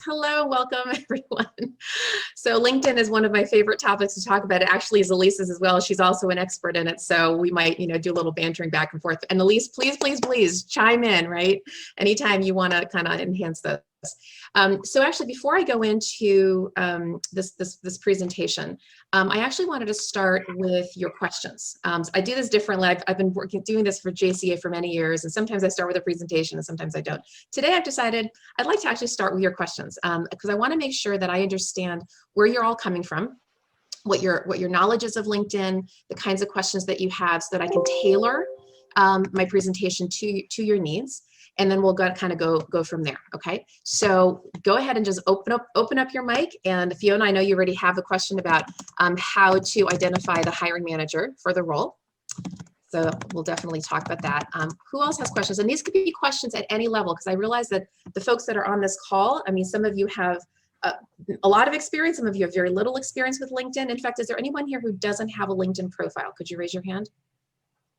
Hello, welcome everyone. So LinkedIn is one of my favorite topics to talk about. It actually is Elise's as well. She's also an expert in it. So we might, do a little bantering back and forth. And Elise, please chime in, right? Anytime you want to kind of enhance this. So actually, before I go into this presentation, I actually wanted to start with your questions. So I do this differently. I've been doing this for JCA for many years, and sometimes I start with a presentation and sometimes I don't. Today, I've decided I'd like to actually start with your questions because I want to make sure that I understand where you're all coming from, what your knowledge is of LinkedIn, the kinds of questions that you have, so that I can tailor my presentation to your needs. And then we'll go from there. Okay. So go ahead and just open up your mic. And Fiona, I know you already have a question about how to identify the hiring manager for the role. So we'll definitely talk about that. Who else has questions? And these could be questions at any level, because I realize that the folks that are on this call, I mean, some of you have a lot of experience. Some of you have very little experience with LinkedIn. In fact, is there anyone here who doesn't have a LinkedIn profile? Could you raise your hand?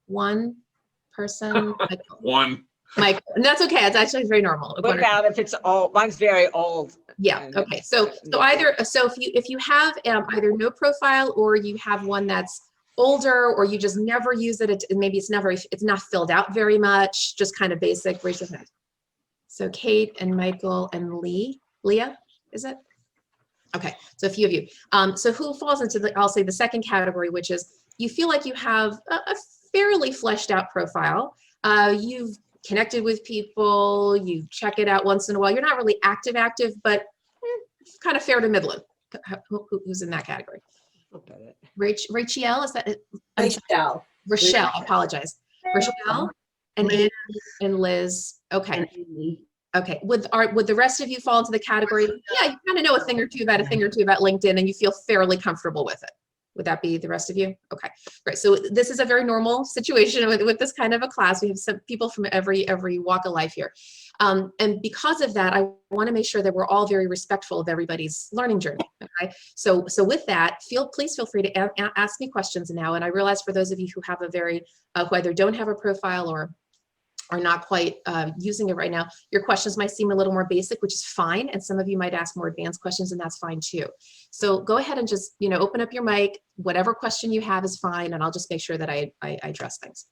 One person. One. Mike, and that's okay. It's actually very normal. What about if it's old? Mine's very old. Yeah. Okay. So if you have either no profile, or you have one that's older, or you just never use it, maybe it's not filled out very much, just kind of basic, raise your hand. So Kate and Michael and Leah, is it? Okay. So a few of you. So who falls into I'll say the second category, which is you feel like you have a fairly fleshed out profile. You've connected with people, you check it out once in a while. You're not really active, but kind of fair to middling. Who's in that category? Rachel, is that it? Rochelle, I apologize. Rochelle and Anne and Liz. Okay. Okay. Would the rest of you fall into the category? Yeah, you kind of know a thing or two about LinkedIn, and you feel fairly comfortable with it. Would that be the rest of you? Okay, great. So this is a very normal situation with this kind of a class. We have some people from every walk of life here. And because of that, I want to make sure that we're all very respectful of everybody's learning journey. Okay, so with that, please feel free to ask me questions now. And I realize for those of you who have who either don't have a profile or are not quite using it right now, your questions might seem a little more basic, which is fine. And some of you might ask more advanced questions, and that's fine too. So go ahead and just, open up your mic. Whatever question you have is fine. And I'll just make sure that I address things.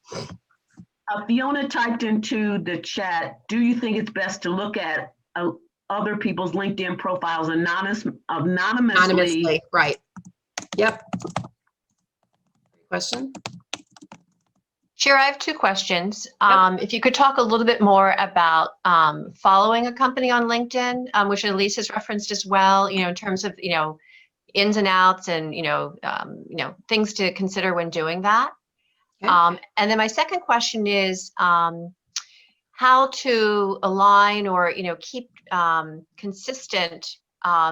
Fiona typed into the chat, do you think it's best to look at other people's LinkedIn profiles anonymously? Right. Yep. Question? Sure, I have two questions. If you could talk a little bit more about following a company on LinkedIn, which Elise has referenced as well, in terms of, ins and outs and, things to consider when doing that. Okay. And then my second question is how to align or, keep consistent. I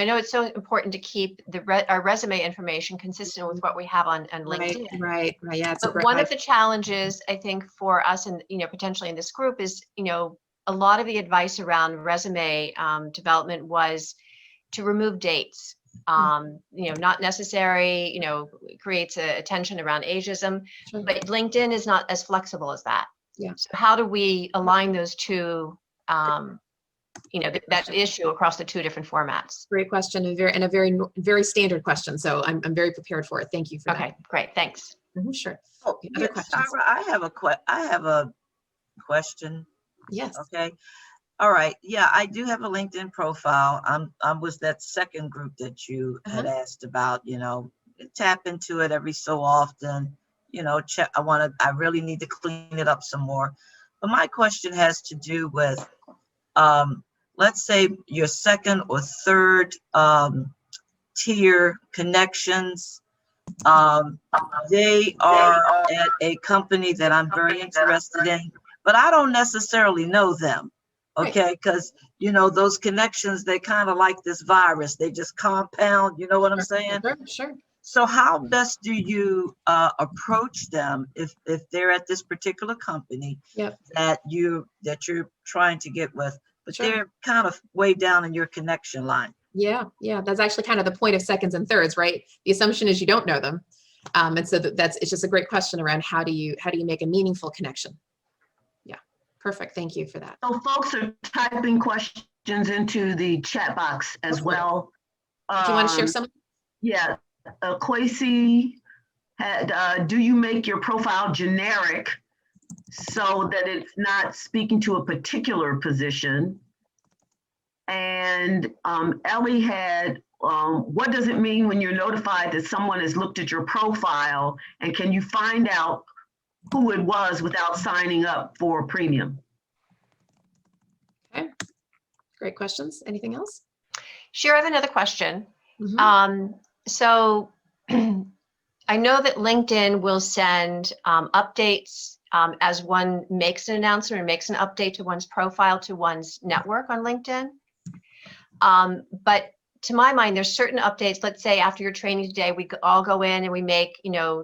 know it's so important to keep our resume information consistent with what we have on LinkedIn. Right. Yeah. But one of the challenges I think for us and potentially in this group is a lot of the advice around resume development was to remove dates. Not necessary. Creates a tension around ageism. Sure. But LinkedIn is not as flexible as that. Yeah. So how do we align those two? That issue across the two different formats? Great question, and a very standard question. So I'm very prepared for it. Thank you for that. Okay, great, thanks. Sure. Okay, other questions? Sarah, I have a question. Yes. Okay. All right. Yeah, I do have a LinkedIn profile. I was that second group that you had asked about. Tap into it every so often. Check. I really need to clean it up some more. But my question has to do with let's say your second or third tier connections, they are at a company that I'm very interested in, but I don't necessarily know them, okay? Because, those connections, they kind of like this virus. They just compound, you know what I'm saying? Sure. So how best do you approach them if they're at this particular company that you're trying to get with, but they're kind of way down in your connection line? Yeah. That's actually kind of the point of seconds and thirds, right? The assumption is you don't know them, and so it's just a great question around how do you make a meaningful connection? Yeah, perfect. Thank you for that. So folks are typing questions questions into the chat box as Go for it. well. Do you want to share some? Yeah, Kwesi had, do you make your profile generic so that it's not speaking to a particular position? And Ellie had, what does it mean when you're notified that someone has looked at your profile, and can you find out who it was without signing up for premium? Okay, great questions. Anything else? Sure, I have another question. Mhm. So I know that LinkedIn will send updates as one makes an announcement or makes an update to one's profile to one's network on LinkedIn. But to my mind, there's certain updates. Let's say after your training today, we all go in and we make,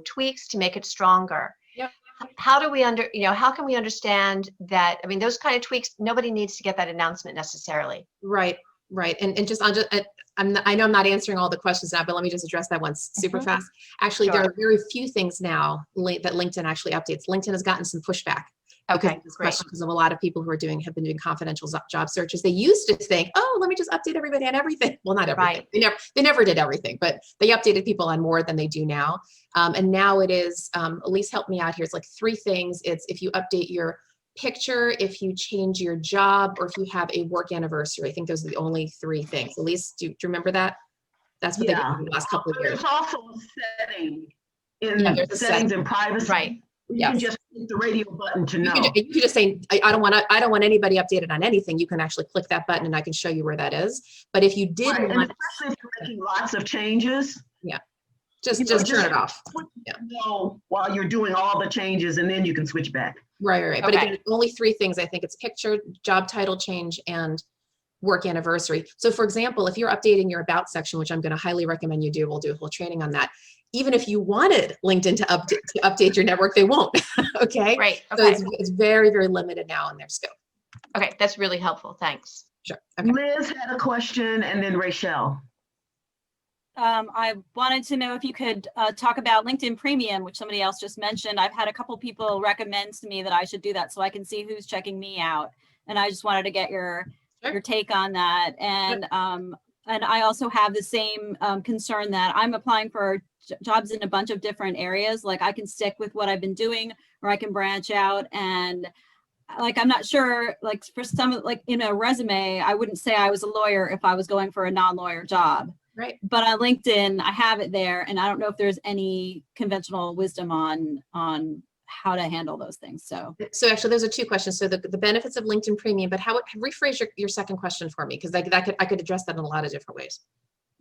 tweaks to make it stronger. Yep. How do we how can we understand that? I mean, those kind of tweaks, nobody needs to get that announcement necessarily. Right. And just, I know I'm not answering all the questions now, but let me just address that one super fast. Actually, there Sure. are very few things now that LinkedIn actually updates. LinkedIn has gotten some pushback. Okay, great. Because of a lot of people who have been doing confidential job searches. They used to think, oh, let me just update everybody on everything. Well, not everything. Right. They never did everything, but they updated people on more than they do now. And now it is, Elise helped me out here. It's like 3 things. It's if you update your picture, if you change your job, or if you have a work anniversary. I think those are the only 3 things. Elise, do you remember that? That's what they did in the last couple of years. There's also a setting in there's a settings and privacy. Right. You Yes. can just hit the radio button to You know. can just say, I don't want anybody updated on anything. You can actually click that button and I can show you where that is. But if you did Right, and want, especially if you're making lots of changes, just turn it off. Yeah. know while you're doing all the changes, and then you can switch back. Right. But Okay. again, only 3 things. I think it's picture, job title change, and work anniversary. So for example, if you're updating your about section, which I'm going to highly recommend you do, we'll do a whole training on that. Even if you wanted LinkedIn to update your network, they won't. Okay. Great. So Okay. it's very, very limited now in their scope. Okay. That's really helpful. Thanks. Sure. Okay. Liz had a question, and then Rachel. I wanted to know if you could talk about LinkedIn Premium, which somebody else just mentioned. I've had a couple people recommend to me that I should do that so I can see who's checking me out. And I just wanted to get your take on that. And I also have the same concern that I'm applying for jobs in a bunch of different areas. Like I can stick with what I've been doing, or I can branch out. And like, I'm not sure, like for some, like in a resume, I wouldn't say I was a lawyer if I was going for a non-lawyer job. Right. But on LinkedIn, I have it there, and I don't know if there's any conventional wisdom on how to handle those things. So actually, those are 2 questions. So the benefits of LinkedIn Premium, but rephrase your second question for me, because I could address that in a lot of different ways.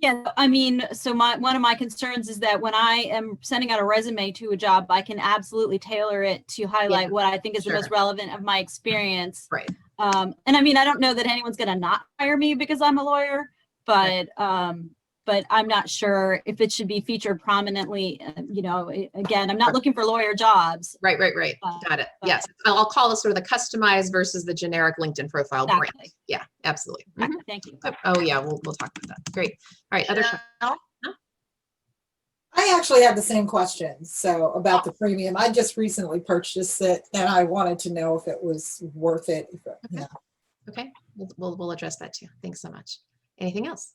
yeah, I mean, so one of my concerns is that when I am sending out a resume to a job, I can absolutely tailor it to highlight what I think is the most relevant of my experience. Right. And I mean, I don't know that anyone's going to not hire me because I'm a lawyer, but I'm not sure if it should be featured prominently. Again, I'm not looking for lawyer jobs. Right. Got it. Yes. I'll call this sort of the customized versus the generic LinkedIn profile. Exactly. Brand. Yeah, absolutely. Thank you. Oh yeah, we'll talk about that. Great. All right. Other I actually have the same question. So about the premium, I just recently purchased it, and I wanted to know if it was worth it. Okay. We'll address that too. Thanks so much. Anything else?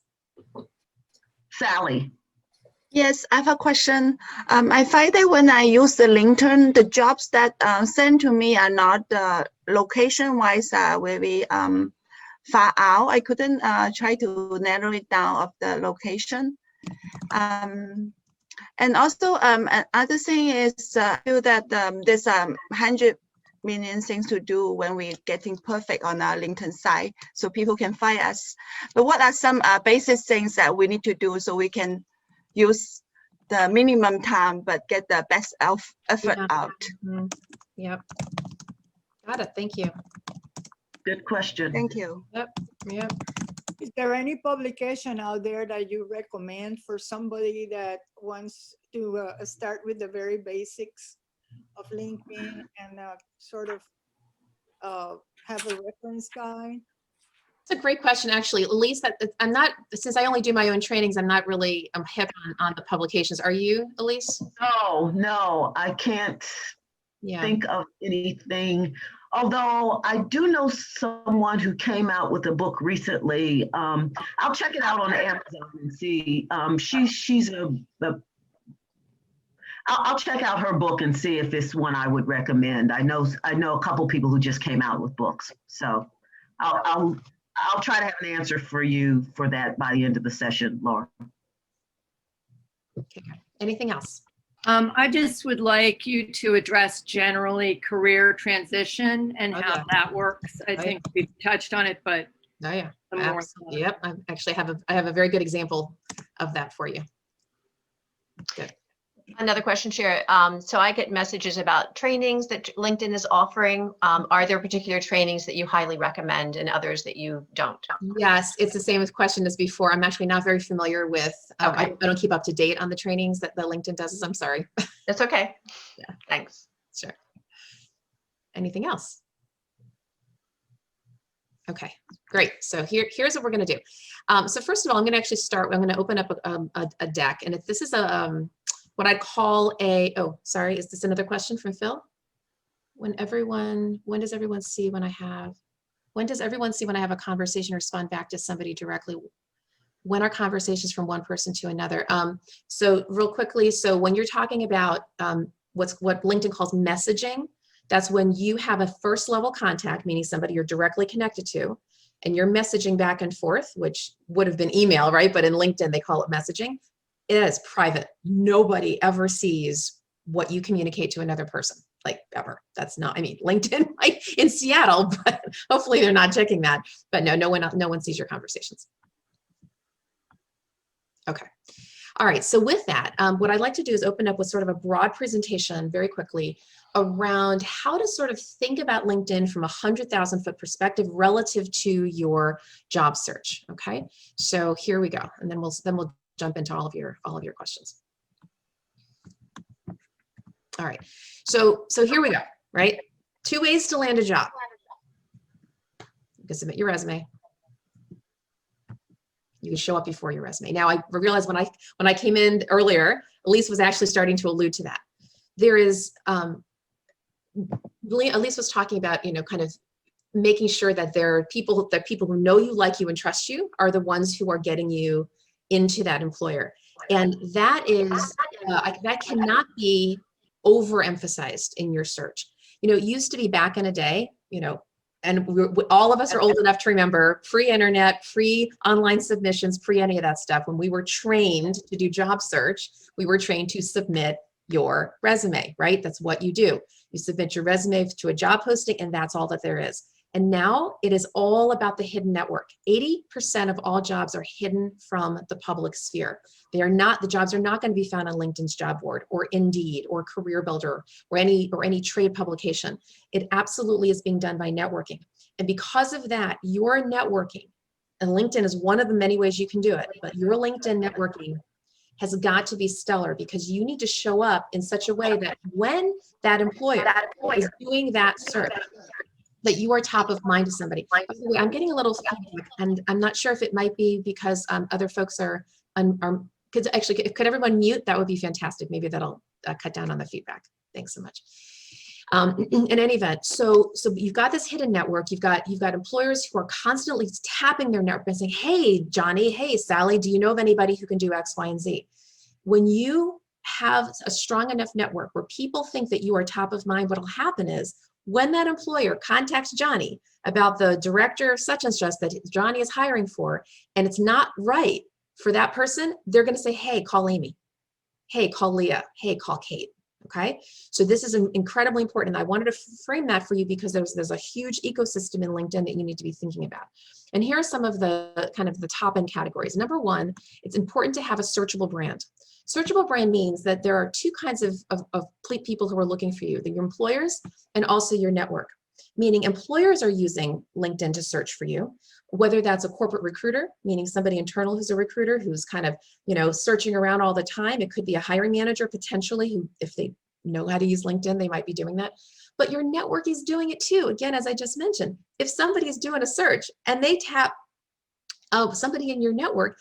Sally. Yes, I have a question. I find that when I use the LinkedIn, the jobs that sent to me are not location-wise very far out. I couldn't try to narrow it down of the location. And also, another thing is I feel that there's 100 million things to do when we're getting perfect on our LinkedIn site, so people can find us. But what are some basic things that we need to do so we can use the minimum time but get the best effort out? Yep. Got it. Thank you. Good question. Thank you. Yep. Is there any publication out there that you recommend for somebody that wants to start with the very basics of LinkedIn and sort of have a reference guide? It's a great question, actually. Elise, I'm not, since I only do my own trainings, I'm not really hip on the publications. Are you, Elise? No, I can't think of anything. Although I do know someone who came out with a book recently. I'll check it out on Amazon and see. I'll check out her book and see if it's one I would recommend. I know a couple people who just came out with books, so I'll try to have an answer for you for that by the end of the session, Laura. Okay. Anything else? I just would like you to address generally career transition and Oh, how yeah. that works. I Oh, think we've touched on it, but Oh yeah. some more. Absolutely. Yep. I actually have a very good example of that for you. Good. Another question, Shira. So I get messages about trainings that LinkedIn is offering. Are there particular trainings that you highly recommend and others that you don't? Yes, it's the same question as before. I'm actually not very familiar with, Okay. I don't keep up to date on the trainings that the LinkedIn does. I'm sorry. That's okay. Yeah. Thanks. Sure. Anything else? Okay, great. So here's what we're going to do. So first of all, I'm going to actually start. I'm going to open up a deck, and if this is what I call a. Oh, sorry. Is this another question from Phil? When does everyone see when I have? When does everyone see when I have a conversation or respond back to somebody directly? When are conversations from one person to another? So real quickly, so when you're talking about what LinkedIn calls messaging, that's when you have a first level contact, meaning somebody you're directly connected to, and you're messaging back and forth, which would have been email, right? But in LinkedIn, they call it messaging. It is private. Nobody ever sees what you communicate to another person, like ever. That's not, I mean, LinkedIn might in Seattle, but hopefully they're not checking that. But no one sees your conversations. Okay. All right. So with that, what I'd like to do is open up with sort of a broad presentation very quickly around how to sort of think about LinkedIn from a 100,000-foot perspective relative to your job search. Okay. So here we go. And then we'll jump into all of your questions. All right. So here we go, right? 2 ways to land a job. You can submit your resume. You can show up before your resume. Now I realized when I came in earlier, Elise was actually starting to allude to that. There is, Elise was talking about, kind of making sure that there are people who know you, like you, and trust you are the ones who are getting you into that employer. And that is, that cannot be overemphasized in your search. It used to be back in a day, and all of us are old enough to remember pre-internet, pre-online submissions, pre any of that stuff. When we were trained to do job search, we were trained to submit your resume, right? That's what you do. You submit your resume to a job posting, and that's all that there is. And now it is all about the hidden network. 80% of all jobs are hidden from the public sphere. The jobs are not going to be found on LinkedIn's job board or Indeed or Career Builder or any trade publication. It absolutely is being done by networking. And because of that, your networking, and LinkedIn is one of the many ways you can do it, but your LinkedIn networking has got to be stellar, because you need to show up in such a way that when that employer is doing that search, that you are top of mind to somebody. By the way, I'm getting a little feedback, and I'm not sure if it might be because other folks could everyone mute? That would be fantastic. Maybe that'll cut down on the feedback. Thanks so much. In any event, so you've got this hidden network. You've got employers who are constantly tapping their network and saying, "Hey, Johnny, hey, Sally, do you know of anybody who can do X, Y, and Z?" When you have a strong enough network where people think that you are top of mind, what'll happen is when that employer contacts Johnny about the director of such and such that Johnny is hiring for, and it's not right for that person, they're going to say, "Hey, call Amy. Hey, call Leah. Hey, call Kate." Okay, so this is incredibly important. I wanted to frame that for you because there's a huge ecosystem in LinkedIn that you need to be thinking about. And here are some of the kind of the top end categories. Number one, it's important to have a searchable brand. Searchable brand means that there are two kinds of people who are looking for you: your employers and also your network. Meaning employers are using LinkedIn to search for you, whether that's a corporate recruiter, meaning somebody internal who's a recruiter who's kind of, searching around all the time. It could be a hiring manager potentially who, if they know how to use LinkedIn, they might be doing that. But your network is doing it too. Again, as I just mentioned, if somebody's doing a search and they tap somebody in your network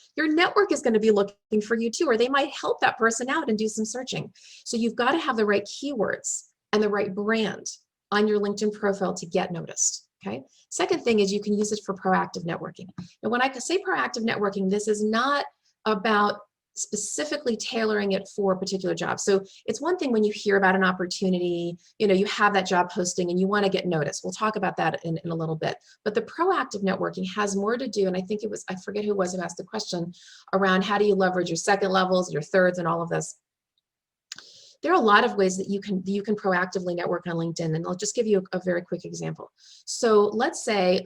is going to be looking for you too, or they might help that person out and do some searching. So you've got to have the right keywords and the right brand on your LinkedIn profile to get noticed. Okay. Second thing is you can use it for proactive networking. And when I say proactive networking, this is not about specifically tailoring it for a particular job. So it's one thing when you hear about an opportunity, you have that job posting and you want to get noticed. We'll talk about that in a little bit. But the proactive networking has more to do, and I think I forget who it was who asked the question around how do you leverage your second levels, your thirds, and all of this. There are a lot of ways that you can proactively network on LinkedIn, and I'll just give you a very quick example. So let's say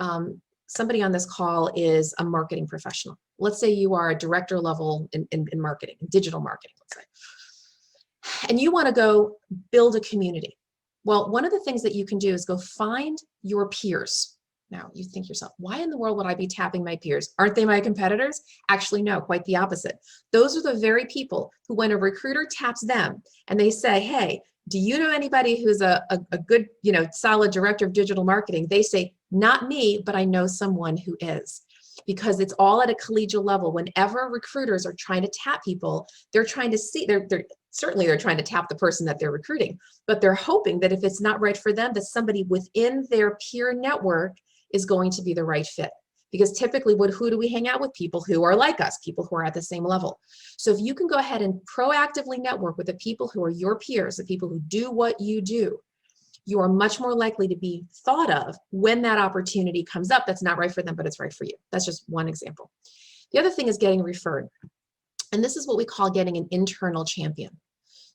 somebody on this call is a marketing professional. Let's say you are a director level in marketing, digital marketing, let's say, and you want to go build a community. Well, one of the things that you can do is go find your peers. Now you think to yourself, why in the world would I be tapping my peers? Aren't they my competitors? Actually, no, quite the opposite. Those are the very people who, when a recruiter taps them and they say, hey, do you know anybody who's a good, solid director of digital marketing? They say, not me, but I know someone who is. Because it's all at a collegial level. Whenever recruiters are trying to tap people, they're trying to see, they're trying to tap the person that they're recruiting, but they're hoping that if it's not right for them, that somebody within their peer network is going to be the right fit. Because typically, who do we hang out with? People who are like us, people who are at the same level. So if you can go ahead and proactively network with the people who are your peers, the people who do what you do, you are much more likely to be thought of when that opportunity comes up that's not right for them, but it's right for you. That's just one example. The other thing is getting referred. And this is what we call getting an internal champion.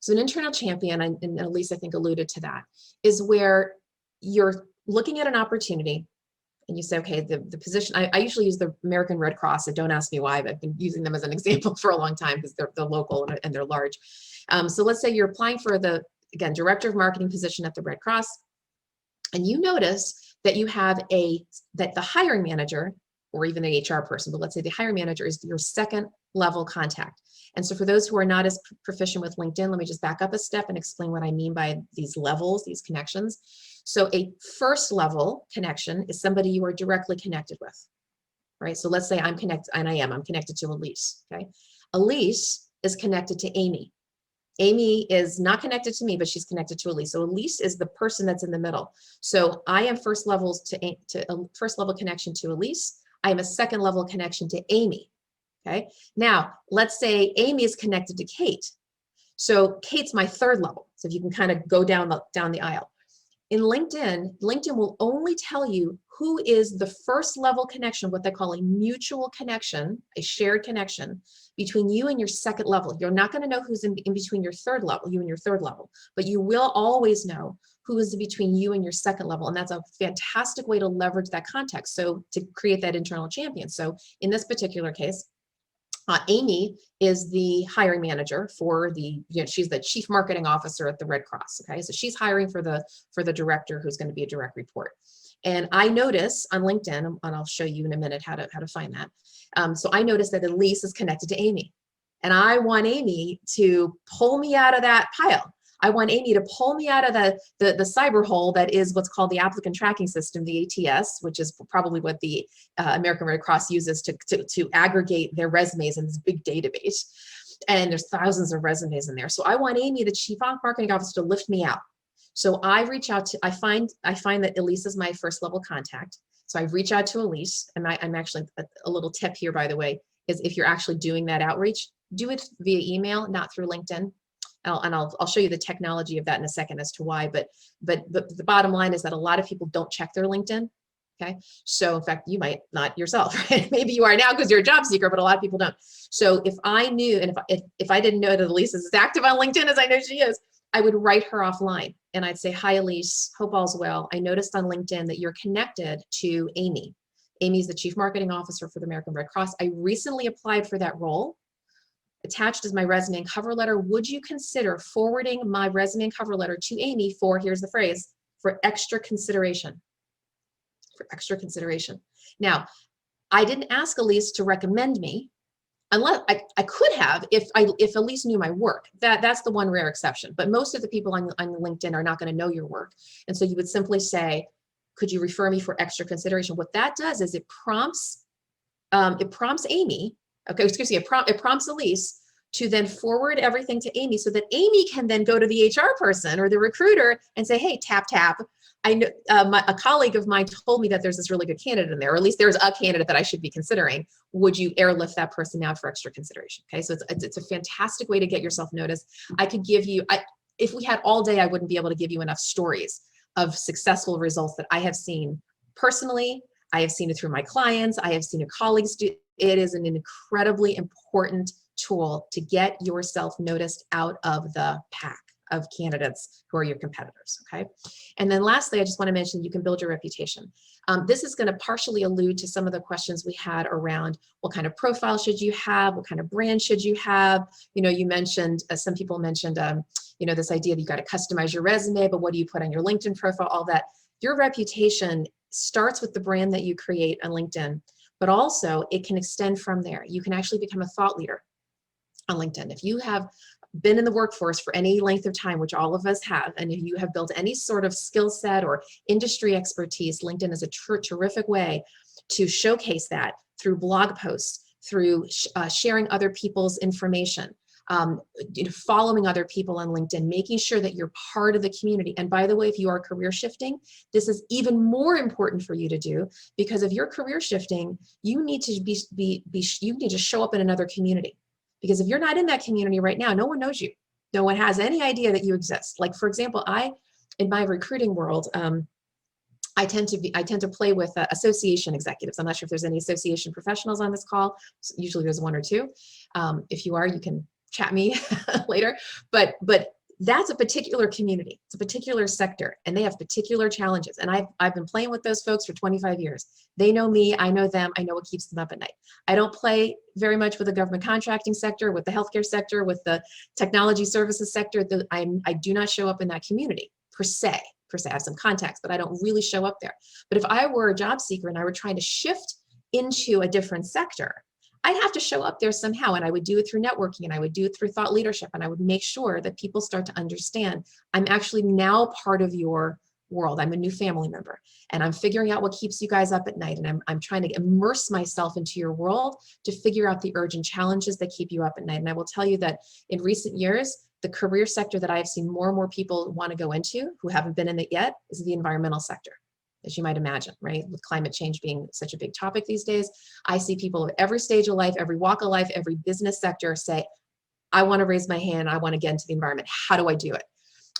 So an internal champion, and Elise, I think, alluded to that, is where you're looking at an opportunity and you say, okay, the position, I usually use the American Red Cross, so don't ask me why, but I've been using them as an example for a long time because they're local and they're large. So let's say you're applying for the, again, director of marketing position at the Red Cross, and you notice that you have that the hiring manager, or even the HR person, but let's say the hiring manager is your second level contact. And so for those who are not as proficient with LinkedIn, let me just back up a step and explain what I mean by these levels, these connections. So a first level connection is somebody you are directly connected with, right? So let's say I'm connected, and I'm connected to Elise, okay? Elise is connected to Amy. Amy is not connected to me, but she's connected to Elise. So Elise is the person that's in the middle. So I am first level connection to Elise. I am a second level connection to Amy. Okay. Now let's say Amy is connected to Kate. So Kate's my third level. So if you can kind of go down the aisle. In LinkedIn will only tell you who is the first level connection, what they call a mutual connection, a shared connection between you and your second level. You're not going to know who's in between your third level, you and your third level, but you will always know who is between you and your second level. And that's a fantastic way to leverage that context. So to create that internal champion. So in this particular case, Amy is the hiring manager for she's the chief marketing officer at the Red Cross. Okay, so she's hiring for the director who's going to be a direct report. And I notice on LinkedIn, and I'll show you in a minute how to find that. So I noticed that Elise is connected to Amy, and I want Amy to pull me out of that pile. I want Amy to pull me out of the cyber hole that is what's called the applicant tracking system, the ATS, which is probably what the American Red Cross uses to aggregate their resumes in this big database. And there's thousands of resumes in there. So I want Amy, the chief marketing officer, to lift me out. So I reach out to, I find that Elise is my first level contact. So I reach out to Elise, and I'm actually, a little tip here, by the way, is if you're actually doing that outreach, do it via email, not through LinkedIn. I'll show you the technology of that in a second as to why, but the bottom line is that a lot of people don't check their LinkedIn. Okay. So in fact, you might not yourself, right? Maybe you are now because you're a job seeker, but a lot of people don't. So if I knew, and if I didn't know that Elise is as active on LinkedIn as I know she is, I would write her offline and I'd say, hi, Elise, hope all's well. I noticed on LinkedIn that you're connected to Amy. Amy's the chief marketing officer for the American Red Cross. I recently applied for that role. Attached is my resume and cover letter. Would you consider forwarding my resume and cover letter to Amy for, here's the phrase, for extra consideration? For extra consideration. Now, I didn't ask Elise to recommend me, unless I could have if Elise knew my work. That's the one rare exception. But most of the people on LinkedIn are not going to know your work, and so you would simply say, "Could you refer me for extra consideration?" What that does is it prompts Amy. Okay, excuse me. It prompts Elise to then forward everything to Amy so that Amy can then go to the HR person or the recruiter and say, hey, tap, tap. I know a colleague of mine told me that there's this really good candidate in there, or at least there's a candidate that I should be considering. Would you airlift that person out for extra consideration? Okay, so it's a fantastic way to get yourself noticed. I could give you, if we had all day, I wouldn't be able to give you enough stories of successful results that I have seen personally. I have seen it through my clients. I have seen it colleagues do. It is an incredibly important tool to get yourself noticed out of the pack of candidates who are your competitors, okay? And then lastly, I just want to mention you can build your reputation. This is going to partially allude to some of the questions we had around what kind of profile should you have, what kind of brand should you have. You know, you mentioned, some people mentioned, you know, this idea that you got to customize your resume, but what do you put on your LinkedIn profile, all that. Your reputation starts with the brand that you create on LinkedIn, but also it can extend from there. You can actually become a thought leader on LinkedIn. If you have been in the workforce for any length of time, which all of us have, and if you have built any sort of skill set or industry expertise, LinkedIn is a terrific way to showcase that through blog posts, through sharing other people's information, you know, following other people on LinkedIn, making sure that you're part of the community. And by the way, if you are career shifting, this is even more important for you to do, because if you're career shifting, you need to you need to show up in another community. Because if you're not in that community right now, no one knows you. No one has any idea that you exist. Like, for example, in my recruiting world, I tend to play with association executives. I'm not sure if there's any association professionals on this call. Usually there's one or two. If you are, you can chat me later. But that's a particular community. It's a particular sector, and they have particular challenges. And I've been playing with those folks for 25 years. They know me, I know them, I know what keeps them up at night. I don't play very much with the government contracting sector, with the healthcare sector, with the technology services sector. I do not show up in that community per se. I have some contacts, but I don't really show up there. But if I were a job seeker and I were trying to shift into a different sector, I'd have to show up there somehow, and I would do it through networking, and I would do it through thought leadership, and I would make sure that people start to understand I'm actually now part of your world. I'm a new family member, and I'm figuring out what keeps you guys up at night, and I'm trying to immerse myself into your world to figure out the urgent challenges that keep you up at night. And I will tell you that in recent years, the career sector that I've seen more and more people want to go into who haven't been in it yet is the environmental sector. As you might imagine, right? With climate change being such a big topic these days, I see people of every stage of life, every walk of life, every business sector say, I want to raise my hand, I want to get into the environment. How do I do it?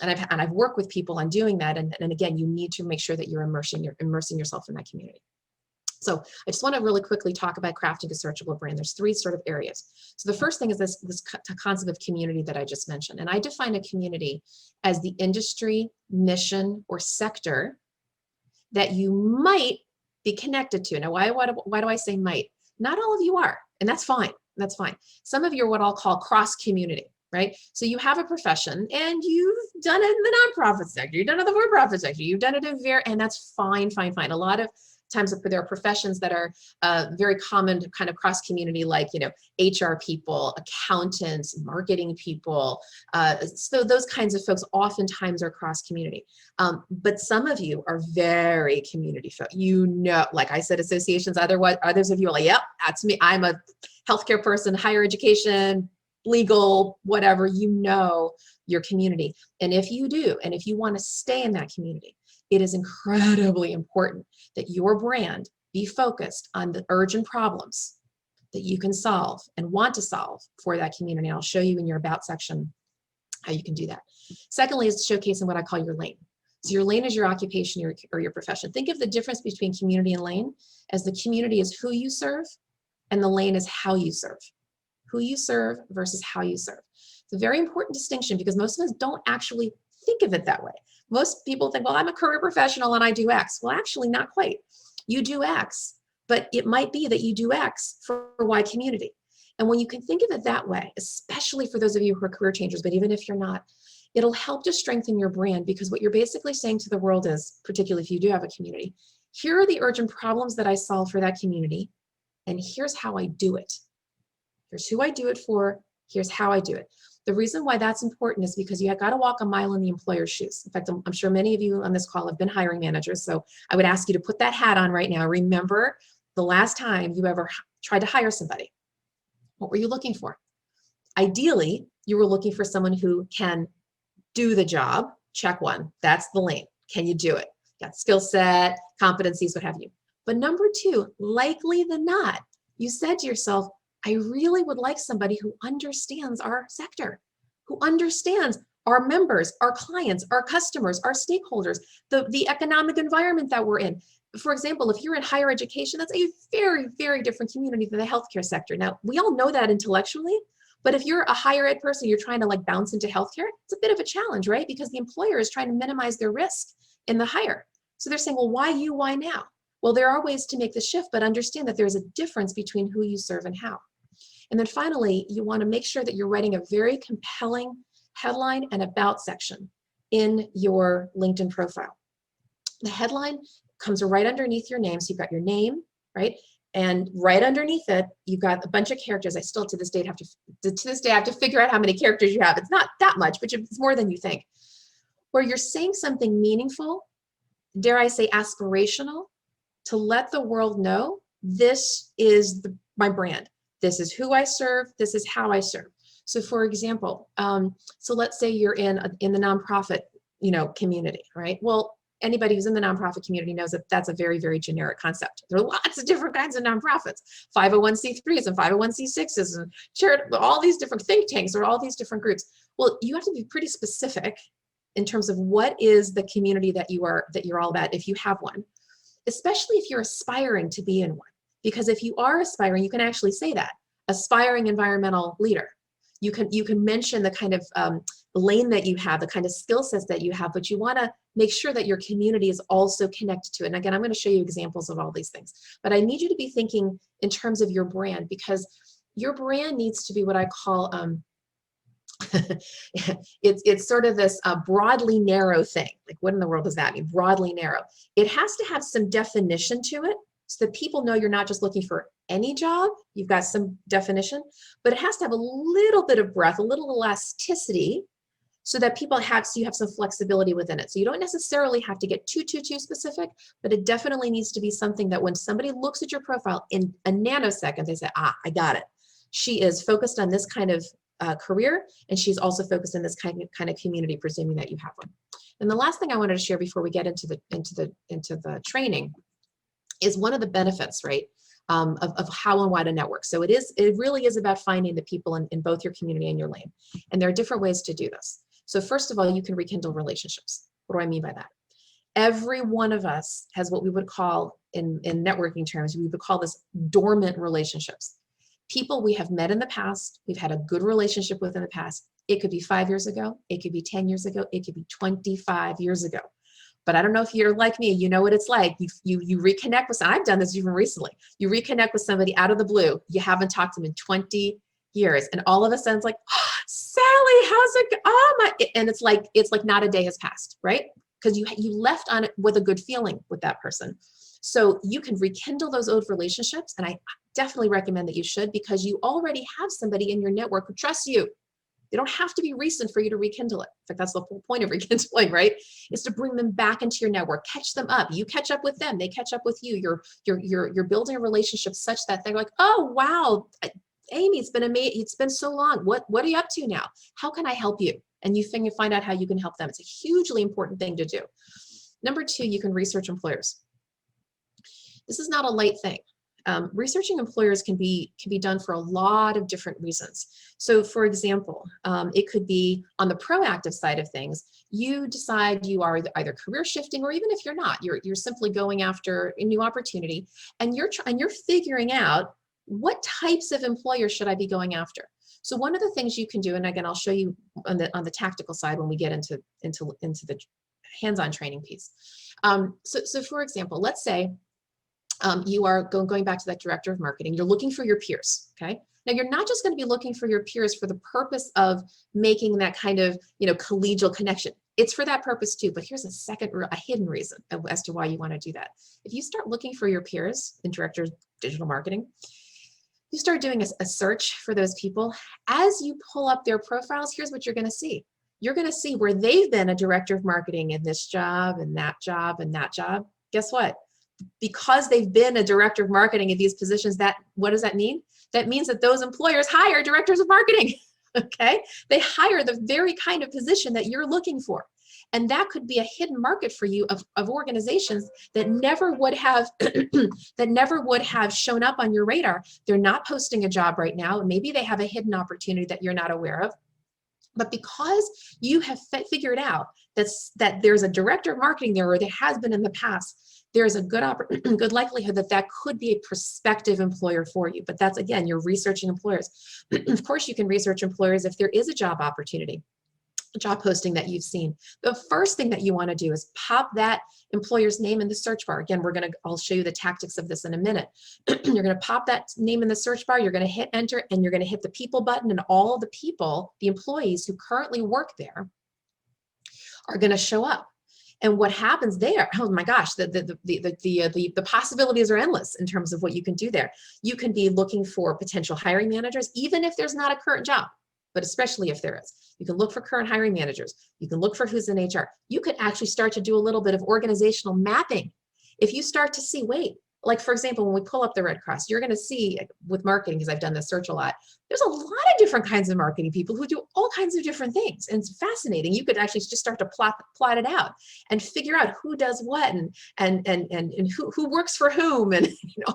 And I've worked with people on doing that. And again, you need to make sure that you're immersing yourself in that community. So I just want to really quickly talk about crafting a searchable brand. There's three sort of areas. So the first thing is this concept of community that I just mentioned. And I define a community as the industry, mission, or sector that you might be connected to. Now, why do I say might? Not all of you are, and that's fine. That's fine. Some of you are what I'll call cross community, right? So you have a profession and you've done it in the nonprofit sector, you've done it in the for-profit sector, you've done it in and that's fine. A lot of times there are professions that are very common to kind of cross community, like, you know, HR people, accountants, marketing people. So those kinds of folks oftentimes are cross community. But some of you are very community folk. You know, like I said, associations, others of you are like, yep, that's me. I'm a healthcare person, higher education, legal, whatever, you know your community. And if you do, and if you want to stay in that community, it is incredibly important that your brand be focused on the urgent problems that you can solve and want to solve for that community. And I'll show you in your About section how you can do that. Secondly is showcasing what I call your lane. So your lane is your occupation or your profession. Think of the difference between community and lane as the community is who you serve and the lane is how you serve. Who you serve versus how you serve. It's a very important distinction because most of us don't actually think of it that way. Most people think, well, I'm a career professional and I do X. Well, actually not quite. You do X, but it might be that you do X for Y community. And when you can think of it that way, especially for those of you who are career changers, but even if you're not, it'll help to strengthen your brand, because what you're basically saying to the world is, particularly if you do have a community, here are the urgent problems that I solve for that community, and here's how I do it. Here's who I do it for, here's how I do it. The reason why that's important is because you have got to walk a mile in the employer's shoes. In fact, I'm sure many of you on this call have been hiring managers, so I would ask you to put that hat on right now. Remember the last time you ever tried to hire somebody. What were you looking for? Ideally, you were looking for someone who can do the job. Check one. That's the lane. Can you do it? Got skill set, competencies, what have you. But number two, likely than not, you said to yourself, I really would like somebody who understands our sector, who understands our members, our clients, our customers, our stakeholders, the economic environment that we're in. For example, if you're in higher education, that's a very, very different community than the healthcare sector. Now, we all know that intellectually, but if you're a higher ed person, you're trying to like bounce into healthcare, it's a bit of a challenge, right? Because the employer is trying to minimize their risk in the hire. So they're saying, well, why you, why now? Well, there are ways to make the shift, but understand that there's a difference between who you serve and how. And then finally, you want to make sure that you're writing a very compelling headline and about section in your LinkedIn profile. The headline comes right underneath your name. So you've got your name, right? And right underneath it, you've got a bunch of characters. I still to this day have to figure out how many characters you have. It's not that much, but it's more than you think. Where you're saying something meaningful, dare I say aspirational, to let the world know this is my brand. This is who I serve. This is how I serve. So for example, so let's say you're in the nonprofit, community, right? Well, anybody who's in the nonprofit community knows that that's a very, very generic concept. There are lots of different kinds of nonprofits, 501c3s and 501c6s and charitable, all these different think tanks or all these different groups. Well, you have to be pretty specific in terms of what is the community that you're all about if you have one, especially if you're aspiring to be in one. Because if you are aspiring, you can actually say that, aspiring environmental leader. You can mention the kind of lane that you have, the kind of skill sets that you have, but you want to make sure that your community is also connected to it. And again, I'm going to show you examples of all these things, but I need you to be thinking in terms of your brand, because your brand needs to be what I call, it's sort of this broadly narrow thing. Like, what in the world does that mean? Broadly narrow. It has to have some definition to it so that people know you're not just looking for any job, you've got some definition, but it has to have a little bit of breadth, a little elasticity, so that you have some flexibility within it. So you don't necessarily have to get too specific, but it definitely needs to be something that when somebody looks at your profile in a nanosecond, they say, I got it. She is focused on this kind of career, and she's also focused in this kind of community, presuming that you have one. And the last thing I wanted to share before we get into the training is one of the benefits, right, of how and why to network. So it really is about finding the people in both your community and your lane. And there are different ways to do this. So first of all, you can rekindle relationships. What do I mean by that? Every one of us has what we would call, in networking terms, we would call this dormant relationships. People we have met in the past, we've had a good relationship with in the past. It could be 5 years ago, it could be 10 years ago, it could be 25 years ago. But I don't know if you're like me, you know what it's like. You reconnect with, I've done this even recently. You reconnect with somebody out of the blue. You haven't talked to them in 20 years. And all of a sudden it's like, oh, Sally, how's it? Oh my, and it's like not a day has passed, right? Because you left on it with a good feeling with that person. So you can rekindle those old relationships. And I definitely recommend that you should, because you already have somebody in your network who trusts you. They don't have to be recent for you to rekindle it. In fact, that's the whole point of rekindling, right? Is to bring them back into your network, catch them up. You catch up with them, they catch up with you. You're building a relationship such that they're like, oh wow, Amy, it's been amazing. It's been so long. What are you up to now? How can I help you? And you find out how you can help them. It's a hugely important thing to do. Number two, you can research employers. This is not a light thing. Researching employers can be done for a lot of different reasons. So for example, it could be on the proactive side of things. You decide you are either career shifting, or even if you're not, you're simply going after a new opportunity, and you're figuring out what types of employers should I be going after. So one of the things you can do, and again, I'll show you on the tactical side when we get into the hands-on training piece. So for example, let's say you are going back to that director of marketing, you're looking for your peers, okay? Now, you're not just going to be looking for your peers for the purpose of making that kind of, collegial connection. It's for that purpose too, but here's a hidden reason as to why you want to do that. If you start looking for your peers in director of digital marketing, you start doing a search for those people. As you pull up their profiles, here's what you're going to see. You're going to see where they've been a director of marketing in this job and that job and that job. Guess what? Because they've been a director of marketing in these positions, what does that mean? That means that those employers hire directors of marketing. Okay, they hire the very kind of position that you're looking for. And that could be a hidden market for you of organizations that never would have that never would have shown up on your radar. They're not posting a job right now. Maybe they have a hidden opportunity that you're not aware of. But because you have figured out that there's a director of marketing there, or there has been in the past, there's a good likelihood that that could be a prospective employer for you. But that's, again, you're researching employers. Of course, you can research employers if there is a job opportunity, a job posting that you've seen. The first thing that you want to do is pop that employer's name in the search bar. Again, I'll show you the tactics of this in a minute. You're going to pop that name in the search bar, you're going to hit enter, and you're going to hit the people button, and all the people, the employees who currently work there, are going to show up. And what happens there, oh my gosh, the possibilities are endless in terms of what you can do there. You can be looking for potential hiring managers, even if there's not a current job, but especially if there is. You can look for current hiring managers. You can look for who's in HR. You could actually start to do a little bit of organizational mapping. If you start to see, wait, like for example, when we pull up the Red Cross, you're going to see with marketing, because I've done this search a lot, there's a lot of different kinds of marketing people who do all kinds of different things. And it's fascinating. You could actually just start to plot it out and figure out who does what and who works for whom, and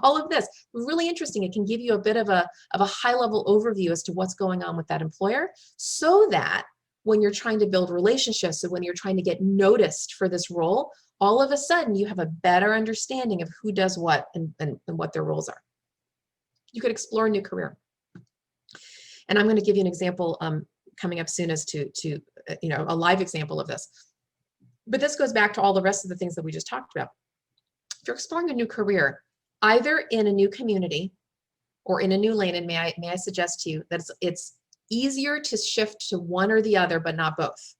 all of this. Really interesting. It can give you a bit of a high level overview as to what's going on with that employer, so that when you're trying to build relationships, so when you're trying to get noticed for this role, all of a sudden you have a better understanding of who does what and what their roles are. You could explore a new career. And I'm going to give you an example coming up soon as to a live example of this. But this goes back to all the rest of the things that we just talked about. If you're exploring a new career, either in a new community or in a new lane, and may I suggest to you that it's easier to shift to one or the other, but not both.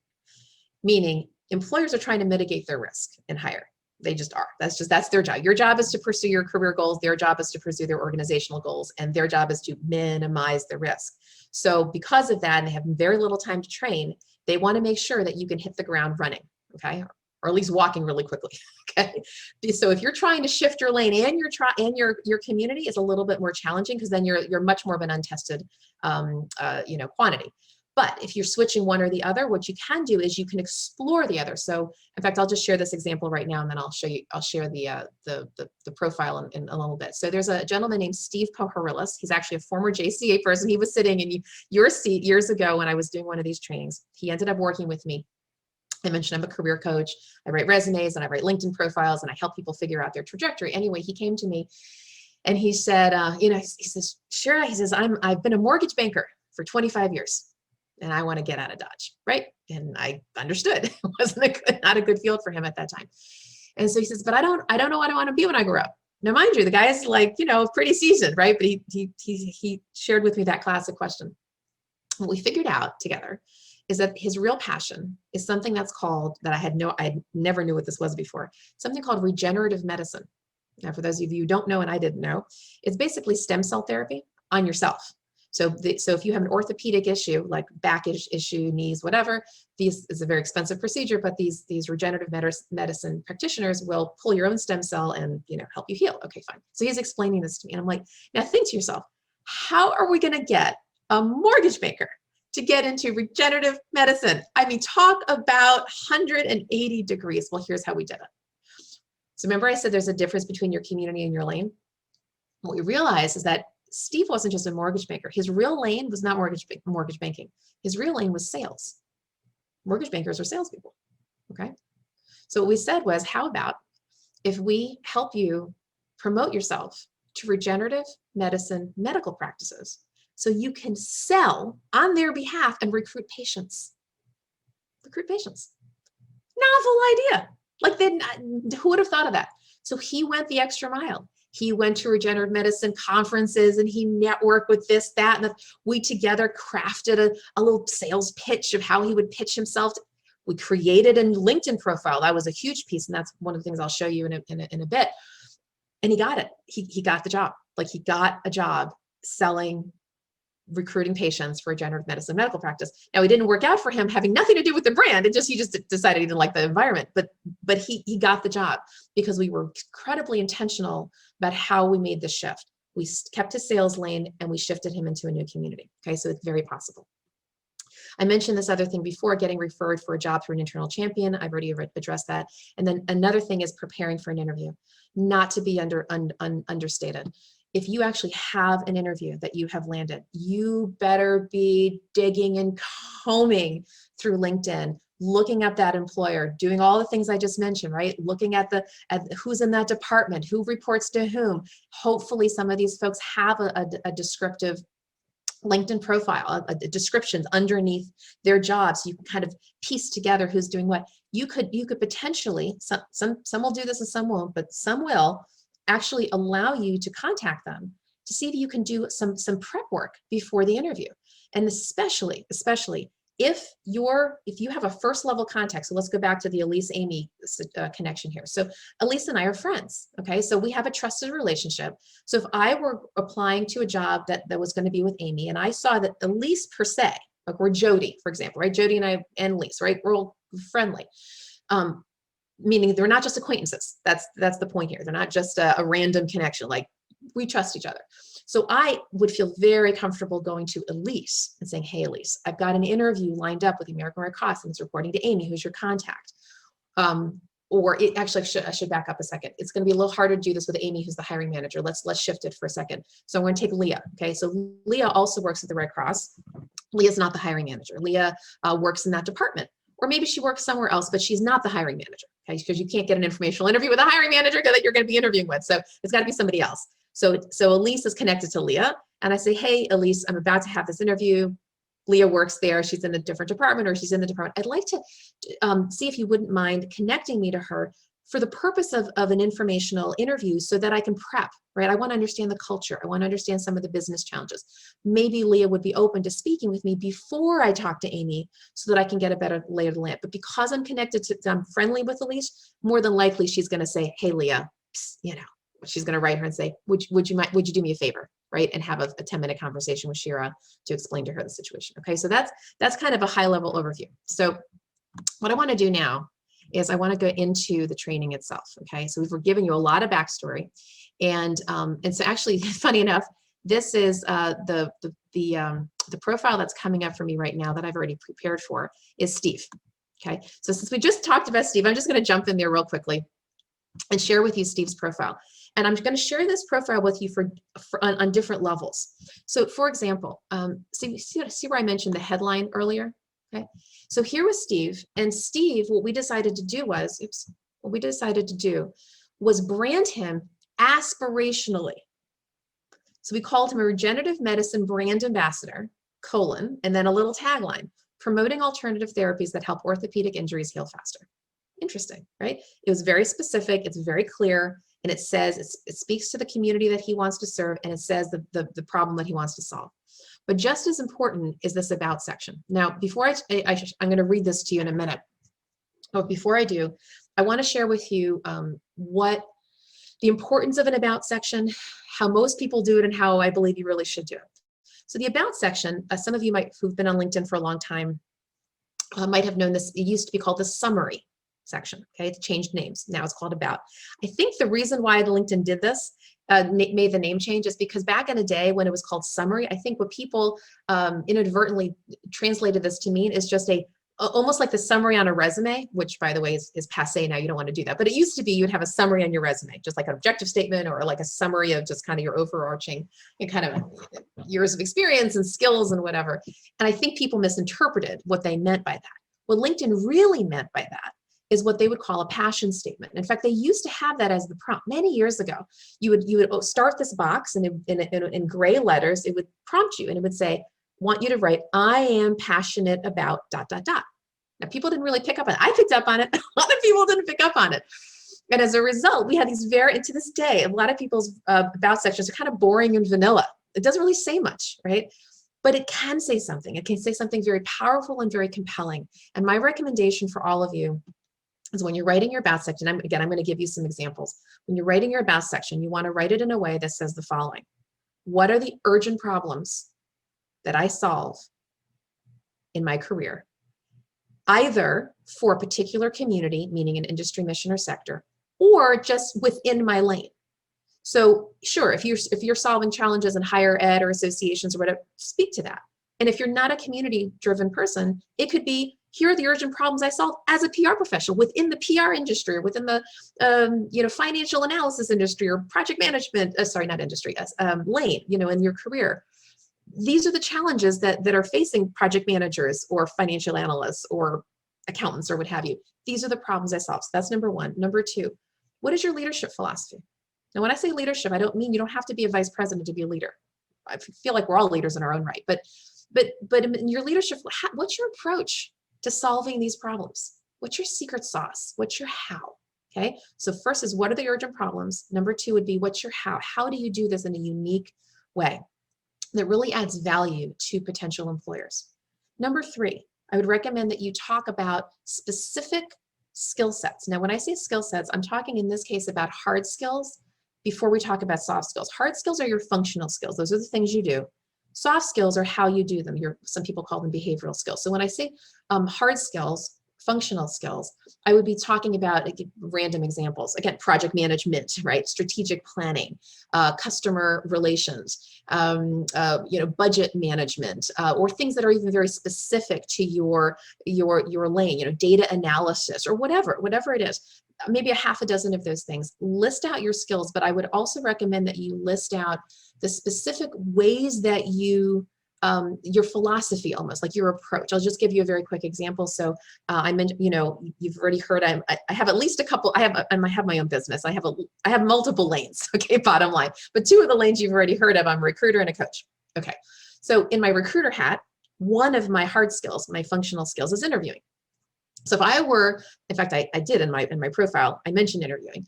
Meaning, employers are trying to mitigate their risk and hire. They just are. That's their job. Your job is to pursue your career goals. Their job is to pursue their organizational goals, and their job is to minimize the risk. So because of that, and they have very little time to train, they want to make sure that you can hit the ground running, okay? Or at least walking really quickly, okay? So if you're trying to shift your lane and your community, is a little bit more challenging, because then you're much more of an untested quantity. But if you're switching one or the other, what you can do is you can explore the other. So in fact, I'll just share this example right now, and then I'll share the profile in a little bit. So there's a gentleman named Steve Pohorilis. He's actually a former JCA person. He was sitting in your seat years ago when I was doing one of these trainings. He ended up working with me. I mentioned I'm a career coach. I write resumes and I write LinkedIn profiles, and I help people figure out their trajectory. Anyway, he came to me and he said, he says, Shira, he says, I've been a mortgage banker for 25 years. And I want to get out of Dodge, right? And I understood it wasn't not a good field for him at that time. And so he says, but I don't know what I want to be when I grow up. Now, mind you, the guy is pretty seasoned, right? But he shared with me that classic question. What we figured out together is that his real passion is something that's called, I never knew what this was before, something called regenerative medicine. Now, for those of you who don't know, and I didn't know, it's basically stem cell therapy on yourself. So if you have an orthopedic issue, like back issue, knees, whatever, this is a very expensive procedure, but these regenerative medicine practitioners will pull your own stem cell and help you heal. Okay, fine. So he's explaining this to me, and I'm like, now think to yourself, how are we going to get a mortgage banker to get into regenerative medicine? I mean, talk about 180 degrees. Well, here's how we did it. So remember I said there's a difference between your community and your lane? What we realized is that Steve wasn't just a mortgage banker. His real lane was not mortgage banking. His real lane was sales. Mortgage bankers are salespeople, okay? So what we said was, how about if we help you promote yourself to regenerative medicine medical practices so you can sell on their behalf and recruit patients? Recruit patients. Novel idea. Who would have thought of that? So he went the extra mile. He went to regenerative medicine conferences and he networked with this, that, and we together crafted a little sales pitch of how he would pitch himself. We created a LinkedIn profile. That was a huge piece. And that's one of the things I'll show you in a bit. And he got it. He got the job. He got a job selling, recruiting patients for regenerative medicine medical practice. Now, it didn't work out for him, having nothing to do with the brand. He just decided he didn't like the environment, but he got the job because we were incredibly intentional about how we made the shift. We kept his sales lane and we shifted him into a new community. Okay, so it's very possible. I mentioned this other thing before, getting referred for a job through an internal champion. I've already addressed that. And then another thing is preparing for an interview, not to be understated. If you actually have an interview that you have landed, you better be digging and combing through LinkedIn, looking up that employer, doing all the things I just mentioned, right? Looking at who's in that department, who reports to whom. Hopefully some of these folks have a descriptive LinkedIn profile, a descriptions underneath their jobs. So you can kind of piece together who's doing what. You could potentially, some will do this and some won't, but some will actually allow you to contact them to see if you can do some prep work before the interview. And especially if you have a first level contact. So let's go back to the Elise Amy connection here. So Elise and I are friends. Okay. So we have a trusted relationship. So if I were applying to a job that was going to be with Amy, and I saw that Elise per se, like we're Jody, for example, right? Jody and I and Elise, right? We're all friendly. Meaning they're not just acquaintances. That's the point here. They're not just a random connection. Like we trust each other. So I would feel very comfortable going to Elise and saying, hey, Elise, I've got an interview lined up with the American Red Cross and it's reporting to Amy, who's your contact. I should back up a second. It's going to be a little harder to do this with Amy, who's the hiring manager. Let's shift it for a second. So I'm going to take Leah. Okay. So Leah also works at the Red Cross. Leah's not the hiring manager. Leah works in that department. Or maybe she works somewhere else, but she's not the hiring manager, okay? Because you can't get an informational interview with a hiring manager that you're going to be interviewing with. So it's got to be somebody else. So Elise is connected to Leah. And I say, hey, Elise, I'm about to have this interview. Leah works there. She's in a different department or she's in the department. I'd like to see if you wouldn't mind connecting me to her for the purpose of an informational interview so that I can prep, right? I want to understand the culture. I want to understand some of the business challenges. Maybe Leah would be open to speaking with me before I talk to Amy so that I can get a better lay of the land. But because I'm I'm friendly with Elise, more than likely she's going to say, hey, Leah, she's going to write her and say, would you do me a favor, right? And have a 10-minute conversation with Shira to explain to her the situation. Okay, so that's kind of a high level overview. So what I want to do now is I want to go into the training itself. Okay, so we've given you a lot of backstory, and so actually, funny enough, this is the profile that's coming up for me right now that I've already prepared for is Steve. Okay, so since we just talked about Steve, I'm just going to jump in there real quickly and share with you Steve's profile, and I'm going to share this profile with you on different levels. So, for example, see where I mentioned the headline earlier. Okay, so here was Steve, and Steve, what we decided to do was brand him aspirationally. So we called him a regenerative medicine brand ambassador, and then a little tagline, promoting alternative therapies that help orthopedic injuries heal faster. Interesting, right? It was very specific, it's very clear, and it says, it speaks to the community that he wants to serve, and it says the problem that he wants to solve. But just as important is this about section. Now, before I'm going to read this to you in a minute. But before I do, I want to share with you what the importance of an about section, how most people do it, and how I believe you really should do it. So the about section, some of you who've been on LinkedIn for a long time might have known this. It used to be called the summary section. Okay, it's changed names. Now it's called about. I think the reason why the LinkedIn did this, made the name change, is because back in the day when it was called summary, I think what people inadvertently translated this to mean is just almost like the summary on a resume, which by the way is passe now. You don't want to do that. But it used to be you'd have a summary on your resume, just like an objective statement or like a summary of just kind of your overarching kind of years of experience and skills and whatever. And I think people misinterpreted what they meant by that. What LinkedIn really meant by that is what they would call a passion statement. In fact, they used to have that as the prompt many years ago. You would start this box and in gray letters, it would prompt you and it would say, want you to write, I am passionate about ... Now, people didn't really pick up on it. I picked up on it. A lot of people didn't pick up on it. And as a result, we had these and to this day, a lot of people's about sections are kind of boring and vanilla. It doesn't really say much, right? But it can say something. It can say something very powerful and very compelling. And my recommendation for all of you is when you're writing your about section, I'm going to give you some examples. When you're writing your about section, you want to write it in a way that says the following. What are the urgent problems that I solve in my career? Either for a particular community, meaning an industry, mission, or sector, or just within my lane. So sure, if you're solving challenges in higher ed or associations or whatever, speak to that. And if you're not a community-driven person, it could be, here are the urgent problems I solve as a PR professional within the PR industry, or within the financial analysis industry, or project management, sorry, not industry, lane, in your career. These are the challenges that are facing project managers or financial analysts or accountants or what have you. These are the problems I solve. So that's number one. Number two, what is your leadership philosophy? Now, when I say leadership, I don't mean you don't have to be a vice president to be a leader. I feel like we're all leaders in our own right, but in your leadership, what's your approach to solving these problems? What's your secret sauce? What's your how? Okay, so first is, what are the urgent problems? Number two would be, what's your how? How do you do this in a unique way that really adds value to potential employers? Number three, I would recommend that you talk about specific skill sets. Now, when I say skill sets, I'm talking in this case about hard skills before we talk about soft skills. Hard skills are your functional skills. Those are the things you do. Soft skills are how you do them. Some people call them behavioral skills. So when I say hard skills, functional skills, I would be talking about, like, random examples. Again, project management, right? Strategic planning, customer relations, budget management, or things that are even very specific to your lane, data analysis, or whatever it is. Maybe a half a dozen of those things. List out your skills, but I would also recommend that you list out the specific ways that you, your philosophy, almost like your approach. I'll just give you a very quick example. So I mentioned, you've already heard, I have at least a couple, I have my own business. I have multiple lanes, okay, bottom line. But two of the lanes you've already heard of, I'm a recruiter and a coach. Okay, so in my recruiter hat, one of my hard skills, my functional skills, is interviewing. So if I were, in fact, I did in my profile, I mentioned interviewing.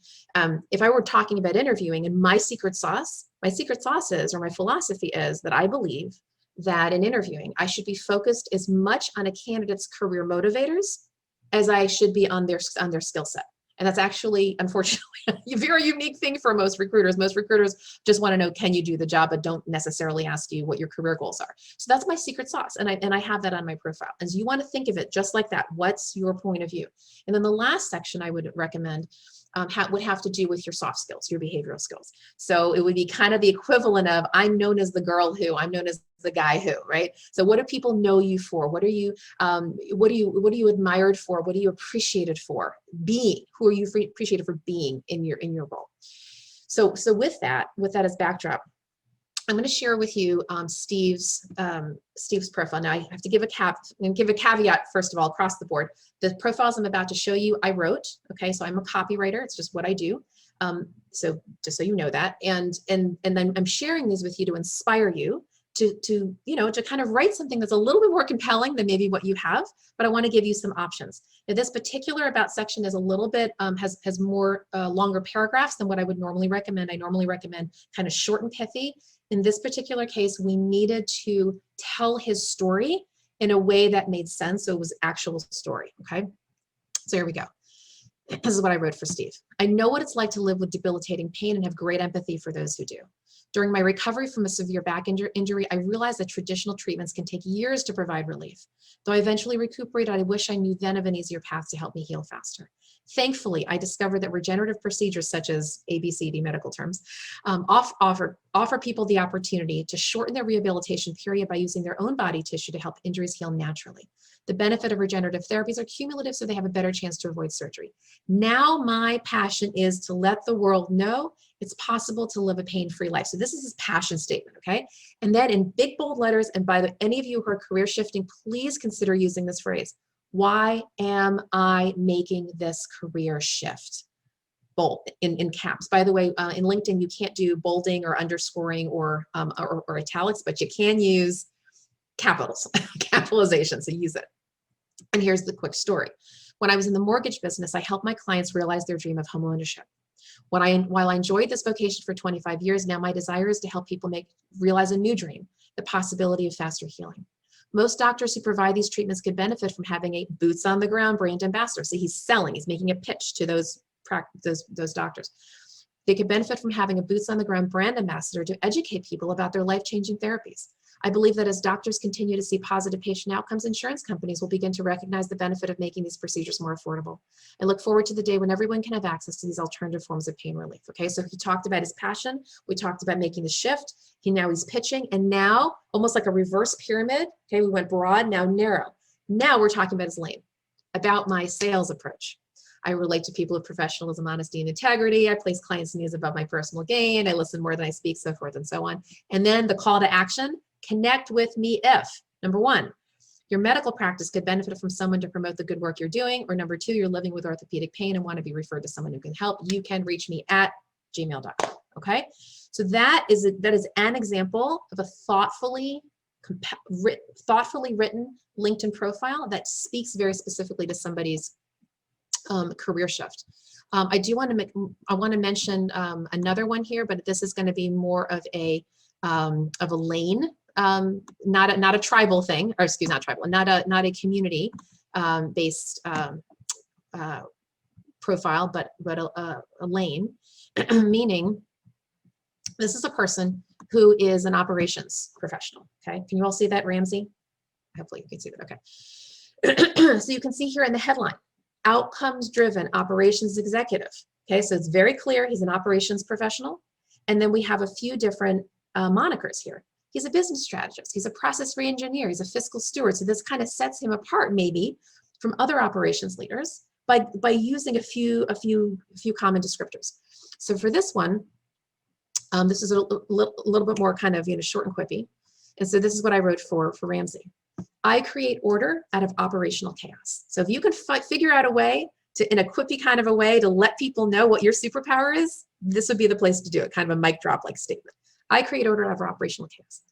If I were talking about interviewing, and my secret sauce is, or my philosophy is, that I believe that in interviewing, I should be focused as much on a candidate's career motivators as I should be on their skill set. And that's actually, unfortunately, a very unique thing for most recruiters. Most recruiters just want to know, can you do the job, but don't necessarily ask you what your career goals are. So that's my secret sauce. And I have that on my profile. And so you want to think of it just like that. What's your point of view? And then the last section I would recommend would have to do with your soft skills, your behavioral skills. So it would be kind of the equivalent of, I'm known as the girl who, I'm known as the guy who, right? So what do people know you for? What are you admired for? What are you appreciated for being? Who are you appreciated for being in your role? So with that as backdrop, I'm going to share with you Steve's profile. Now I have to give a caveat, first of all, across the board. The profiles I'm about to show you, I wrote. Okay, so I'm a copywriter. It's just what I do. So just so you know that, and then I'm sharing these with you to inspire you to kind of write something that's a little bit more compelling than maybe what you have. But I want to give you some options. Now, this particular about section is a little bit has more longer paragraphs than what I would normally recommend. I normally recommend kind of short and pithy. In this particular case, we needed to tell his story in a way that made sense. So it was actual story. Okay, so here we go. This is what I wrote for Steve. I know what it's like to live with debilitating pain and have great empathy for those who do. During my recovery from a severe back injury, I realized that traditional treatments can take years to provide relief. Though I eventually recuperated, I wish I knew then of an easier path to help me heal faster. Thankfully, I discovered that regenerative procedures such as ABCD medical terms offer people the opportunity to shorten their rehabilitation period by using their own body tissue to help injuries heal naturally. The benefit of regenerative therapies are cumulative, so they have a better chance to avoid surgery. Now my passion is to let the world know it's possible to live a pain-free life. So this is his passion statement, okay? And then in big, bold letters, and by any of you who are career shifting, please consider using this phrase. Why am I making this career shift? Bold, in caps. By the way, in LinkedIn, you can't do bolding or underscoring or italics, but you can use capitals, capitalization, so use it. And here's the quick story. When I was in the mortgage business, I helped my clients realize their dream of homeownership. While I enjoyed this vocation for 25 years, now my desire is to help people realize a new dream, the possibility of faster healing. Most doctors who provide these treatments could benefit from having a boots on the ground brand ambassador. So he's making a pitch to those doctors. They could benefit from having a boots on the ground brand ambassador to educate people about their life-changing therapies. I believe that as doctors continue to see positive patient outcomes, insurance companies will begin to recognize the benefit of making these procedures more affordable. I look forward to the day when everyone can have access to these alternative forms of pain relief. Okay, so he talked about his passion. We talked about making the shift. Now he's pitching, and now almost like a reverse pyramid. Okay, we went broad, now narrow. Now we're talking about his lane, about my sales approach. I relate to people with professionalism, honesty, and integrity. I place clients' needs above my personal gain. I listen more than I speak, so forth and so on. And then the call to action, connect with me if, number one, your medical practice could benefit from someone to promote the good work you're doing, or number two, you're living with orthopedic pain and want to be referred to someone who can help. You can reach me at gmail.com, okay? So that is an example of a thoughtfully written LinkedIn profile that speaks very specifically to somebody's career shift. I want to mention another one here, but this is going to be more of a lane, not a tribal thing, or excuse, not tribal, not a community based profile, but a lane, meaning this is a person who is an operations professional. Okay, can you all see that, Ramsey? Hopefully you can see that. Okay, so you can see here in the headline, outcomes driven operations executive. Okay, so it's very clear he's an operations professional. And then we have a few different monikers here. He's a business strategist. He's a process re-engineer. He's a fiscal steward. So this kind of sets him apart maybe from other operations leaders by using a few common descriptors. So for this one, this is a little bit more kind of short and quippy. And so this is what I wrote for Ramsey. I create order out of operational chaos. So if you can figure out a way to, in a quippy kind of a way, to let people know what your superpower is, this would be the place to do it, kind of a mic drop like statement. I create order out of operational chaos.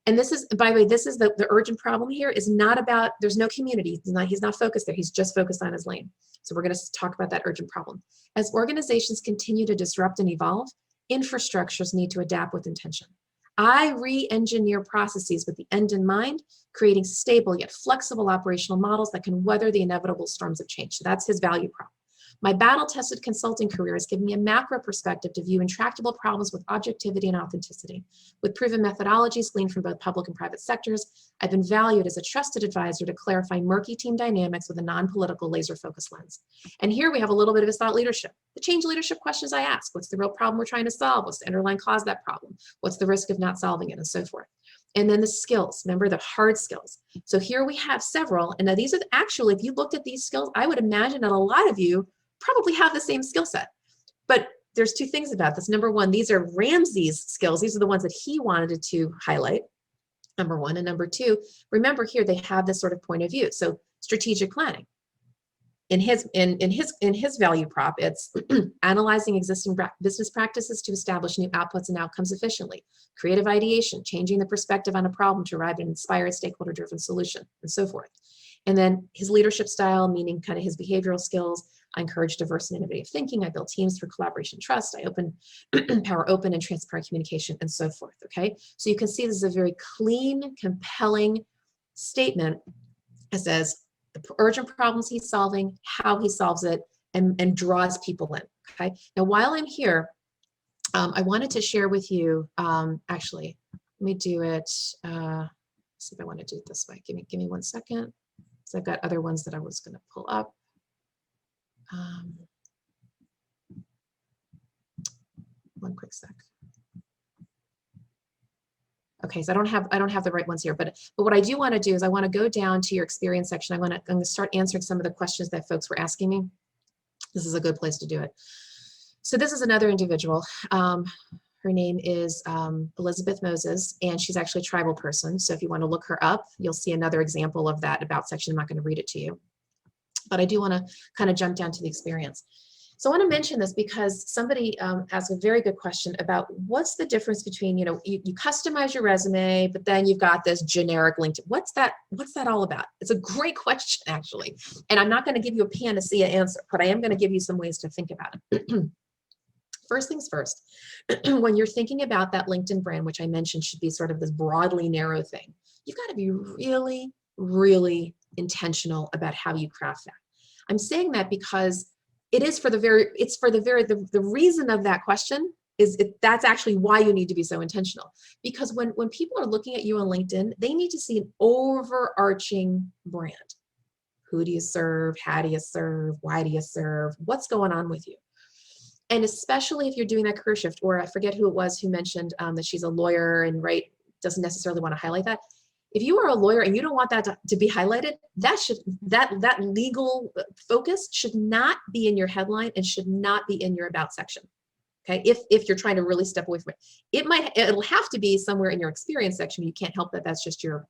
And this is, by the way, this is the urgent problem here is not about, there's no community. He's not focused there. He's just focused on his lane. So we're going to talk about that urgent problem. As organizations continue to disrupt and evolve, infrastructures need to adapt with intention. I re-engineer processes with the end in mind, creating stable yet flexible operational models that can weather the inevitable storms of change. So that's his value prop. My battle-tested consulting career has given me a macro perspective to view intractable problems with objectivity and authenticity. With proven methodologies gleaned from both public and private sectors, I've been valued as a trusted advisor to clarify murky team dynamics with a non-political laser-focused lens. And here we have a little bit of his thought leadership. The change leadership questions I ask. What's the real problem we're trying to solve? What's the underlying cause of that problem? What's the risk of not solving it, and so forth. And then the skills, remember the hard skills. So here we have several, and now these are actually, if you looked at these skills, I would imagine that a lot of you probably have the same skill set. But there's two things about this. Number one, these are Ramsey's skills. These are the ones that he wanted to highlight, number one. And number two, remember here, they have this sort of point of view. So strategic planning. In his value prop, it's analyzing existing business practices to establish new outputs and outcomes efficiently. Creative ideation, changing the perspective on a problem to arrive at an inspired stakeholder-driven solution, and so forth. And then his leadership style, meaning kind of his behavioral skills. I encourage diverse and innovative thinking. I build teams through collaboration, trust. I empower open and transparent communication, and so forth. Okay, so you can see this is a very clean, compelling statement. It says the urgent problems he's solving, how he solves it, and draws people in. Okay, now while I'm here, I wanted to share with you. Actually, let me do it. See if I want to do it this way. Give me 1 second. So I've got other ones that I was going to pull up. One quick sec. Okay, so I don't have the right ones here, but what I do want to do is I want to go down to your experience section. I'm going to start answering some of the questions that folks were asking me. This is a good place to do it. So this is another individual. Her name is Elizabeth Moses, and she's actually a tribal person. So if you want to look her up, you'll see another example of that about section. I'm not going to read it to you, but I do want to kind of jump down to the experience. So I want to mention this because somebody asked a very good question about what's the difference between, you customize your resume, but then you've got this generic LinkedIn. What's that all about? It's a great question, actually. And I'm not going to give you a panacea answer, but I am going to give you some ways to think about it. First things first, when you're thinking about that LinkedIn brand, which I mentioned should be sort of this broadly narrow thing, you've got to be really, really intentional about how you craft that. I'm saying that because the reason of that question that's actually why you need to be so intentional. Because when people are looking at you on LinkedIn, they need to see an overarching brand. Who do you serve? How do you serve? Why do you serve? What's going on with you? And especially if you're doing that career shift, or I forget who it was who mentioned that she's a lawyer and doesn't necessarily want to highlight that. If you are a lawyer and you don't want that to be highlighted, that legal focus should not be in your headline and should not be in your about section. Okay, if you're trying to really step away from it, it'll have to be somewhere in your experience section. You can't help that. That's just your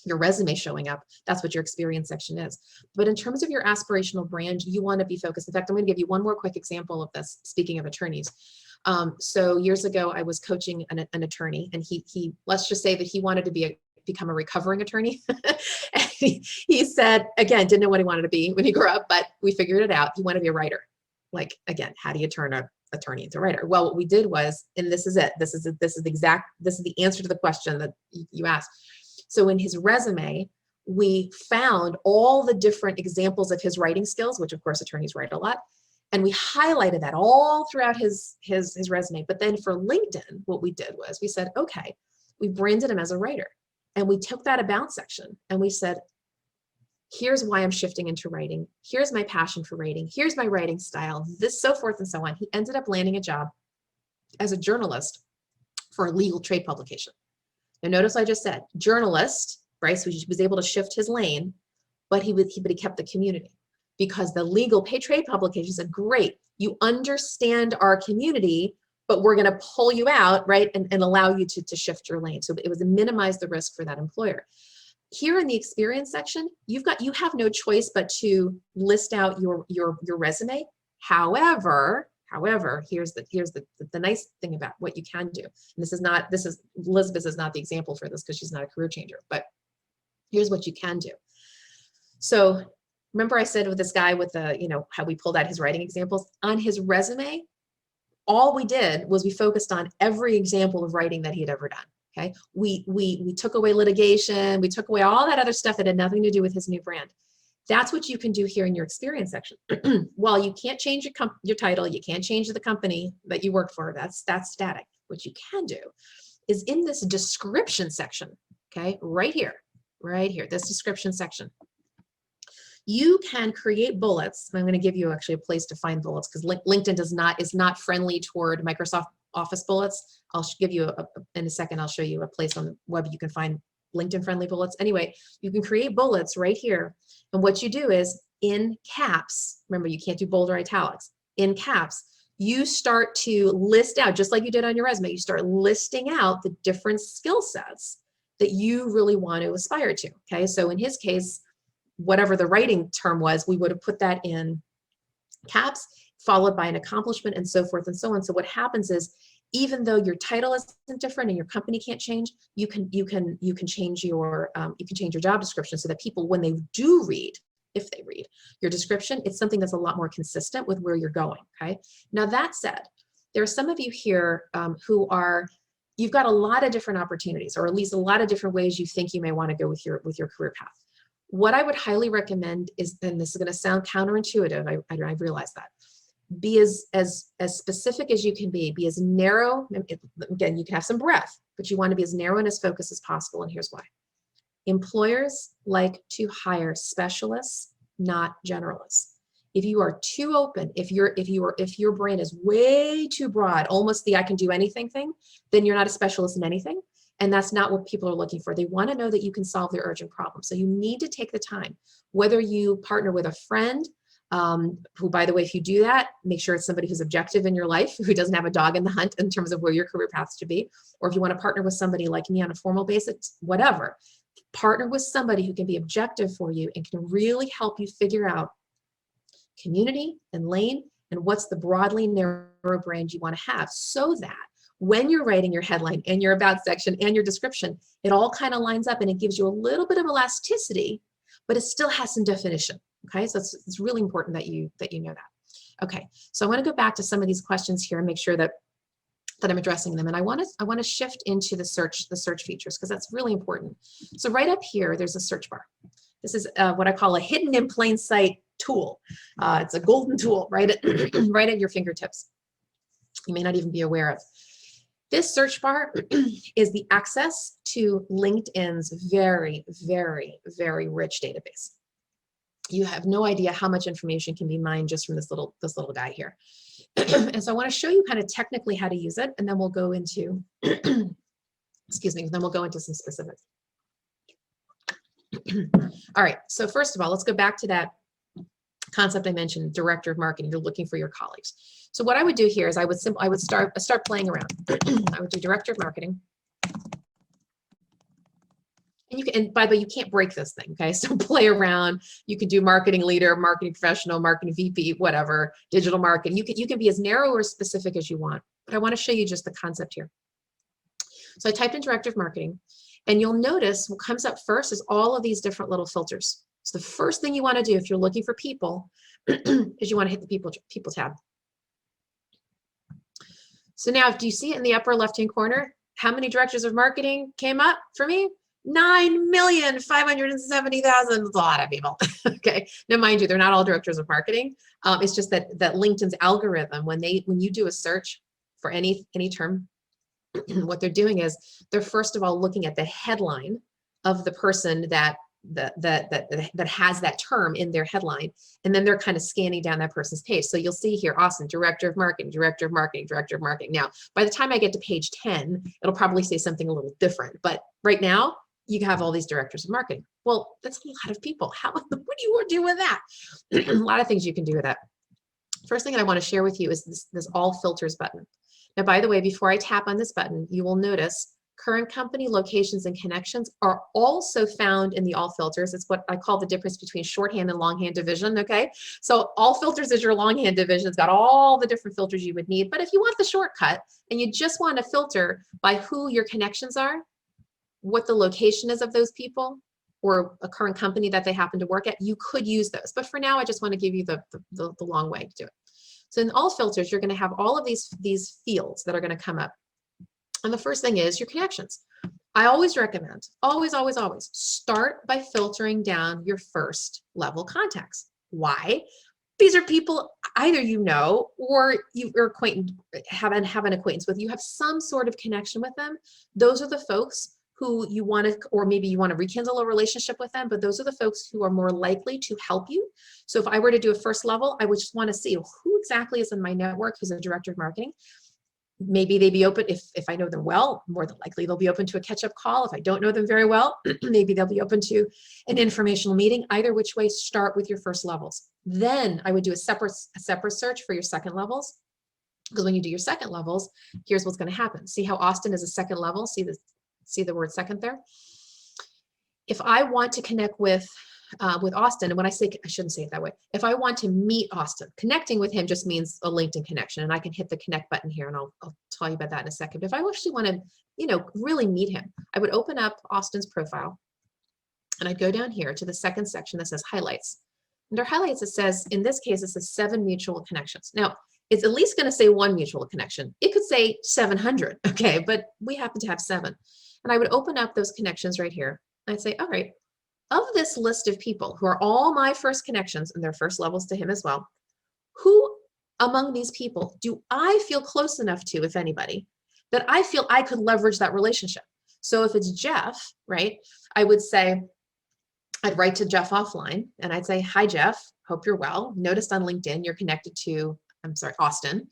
resume showing up. That's what your experience section is. But in terms of your aspirational brand, you want to be focused. In fact, I'm going to give you one more quick example of this. Speaking of attorneys, so years ago, I was coaching an attorney, and he let's just say that he wanted to become a recovering attorney. And he said, again, didn't know what he wanted to be when he grew up, but we figured it out. He wanted to be a writer. Like, again, how do you turn an attorney into a writer? Well, what we did was, and this is it. This is the answer to the question that you asked. So in his resume, we found all the different examples of his writing skills, which of course attorneys write a lot. And we highlighted that all throughout his resume. But then for LinkedIn, what we did was we said, okay, we branded him as a writer. And we took that about section and we said, here's why I'm shifting into writing. Here's my passion for writing. Here's my writing style, this, so forth and so on. He ended up landing a job as a journalist for a legal trade publication. Now notice I just said journalist, right? So he was able to shift his lane, but he kept the community, because the legal trade publication said, great, you understand our community, but we're going to pull you out, right? And allow you to shift your lane. So it was to minimize the risk for that employer. Here in the experience section, you have no choice but to list out your resume. However, here's the nice thing about what you can do. And Elizabeth is not the example for this because she's not a career changer, but here's what you can do. So remember I said with this guy with how we pulled out his writing examples on his resume, all we did was we focused on every example of writing that he had ever done. Okay. We took away litigation. We took away all that other stuff that had nothing to do with his new brand. That's what you can do here in your experience section. While you can't change your title, you can't change the company that you work for. That's static. What you can do is in this description section, okay, right here, this description section, you can create bullets. I'm going to give you actually a place to find bullets because LinkedIn is not friendly toward Microsoft Office bullets. I'll give you in a second, I'll show you a place on the web you can find LinkedIn friendly bullets. Anyway, you can create bullets right here. And what you do is in caps, remember you can't do bold or italics, in caps, you start to list out, just like you did on your resume, you start listing out the different skill sets that you really want to aspire to. Okay, so in his case, whatever the writing term was, we would have put that in caps, followed by an accomplishment and so forth and so on. So what happens is, even though your title isn't different and your company can't change, you can change your job description so that people, when they do read, if they read your description, it's something that's a lot more consistent with where you're going. Okay. Now that said, there are some of you here you've got a lot of different opportunities, or at least a lot of different ways you think you may want to go with your career path. What I would highly recommend is, and this is going to sound counterintuitive, I realize that, be as specific as you can be as narrow. Again, you can have some breadth, but you want to be as narrow and as focused as possible. And here's why. Employers like to hire specialists, not generalists. If you are too open, if your brand is way too broad, almost the I can do anything thing, then you're not a specialist in anything. And that's not what people are looking for. They want to know that you can solve their urgent problem. So you need to take the time, whether you partner with a friend, who, by the way, if you do that, make sure it's somebody who's objective in your life, who doesn't have a dog in the hunt in terms of where your career path should be. Or if you want to partner with somebody like me on a formal basis, whatever, partner with somebody who can be objective for you and can really help you figure out community and lane and what's the broadly narrow brand you want to have, so that when you're writing your headline and your about section and your description, it all kind of lines up and it gives you a little bit of elasticity, but it still has some definition. Okay, so it's really important that you know that. Okay, so I want to go back to some of these questions here and make sure that I'm addressing them. And I want to shift into the search features, because that's really important. So right up here, there's a search bar. This is what I call a hidden in plain sight tool. It's a golden tool right at your fingertips. you may not even be aware of. This search bar is the access to LinkedIn's very, very, very rich database. You have no idea how much information can be mined just from this little guy here. And so I want to show you kind of technically how to use it, and then we'll go into, excuse me, then we'll go into some specifics. All right, so first of all, let's go back to that concept I mentioned, director of marketing. You're looking for your colleagues. So what I would do here is I would start playing around. I would do director of marketing. And you can, and by the way, you can't break this thing, okay? So play around. You can do marketing leader, marketing professional, marketing VP, whatever, digital marketing. You can be as narrow or specific as you want, but I want to show you just the concept here. So I typed in director of marketing, and you'll notice what comes up first is all of these different little filters. So the first thing you want to do if you're looking for people is you want to hit the people tab. So now, do you see it in the upper left-hand corner? How many directors of marketing came up for me? 9,570,000. That's a lot of people. Okay. Now, mind you, they're not all directors of marketing. It's just that LinkedIn's algorithm, when you do a search for any term, what they're doing is they're first of all looking at the headline of the person that has that term in their headline, and then they're kind of scanning down that person's page. So you'll see here, Austin, director of marketing, director of marketing, director of marketing. Now, by the time I get to page 10, it'll probably say something a little different. But right now, you have all these directors of marketing. Well, that's a lot of people. What do you do with that? A lot of things you can do with that. First thing that I want to share with you is this all filters button. Now, by the way, before I tap on this button, you will notice current company, locations, and connections are also found in the all filters. It's what I call the difference between shorthand and longhand division, okay? So all filters is your longhand division. It's got all the different filters you would need. But if you want the shortcut and you just want to filter by who your connections are, what the location is of those people, or a current company that they happen to work at, you could use those. But for now, I just want to give you the long way to do it. So in all filters, you're going to have all of these fields that are going to come up. And the first thing is your connections. I always recommend, always start by filtering down your first level contacts. Why? These are people either you know or you're have an acquaintance with. You have some sort of connection with them. Those are the folks who you want to, or maybe you want to rekindle a relationship with them, but those are the folks who are more likely to help you. So if I were to do a first level, I would just want to see who exactly is in my network who's a director of marketing. Maybe they'd be open, if I know them well, more than likely they'll be open to a catch-up call. If I don't know them very well, maybe they'll be open to an informational meeting. Either which way, start with your first levels. Then I would do a separate search for your second levels. Because when you do your second levels, here's what's going to happen. See how Austin is a second level? See the word second there? If I want to connect with Austin, and when I shouldn't say it that way. If I want to meet Austin, connecting with him just means a LinkedIn connection, and I can hit the connect button here, and I'll tell you about that in a second. But if I actually want to, really meet him, I would open up Austin's profile, and I'd go down here to the second section that says highlights. Under highlights, it says, in this case, it says 7 mutual connections. Now, it's at least going to say 1 mutual connection. It could say 700, okay, but we happen to have 7. And I would open up those connections right here. I'd say, all right, of this list of people who are all my first connections and their first levels to him as well, who among these people do I feel close enough to, if anybody, that I feel I could leverage that relationship? So if it's Jeff, right, I would say, I'd write to Jeff offline and I'd say, hi, Jeff, hope you're well. Noticed on LinkedIn you're connected to, Austin.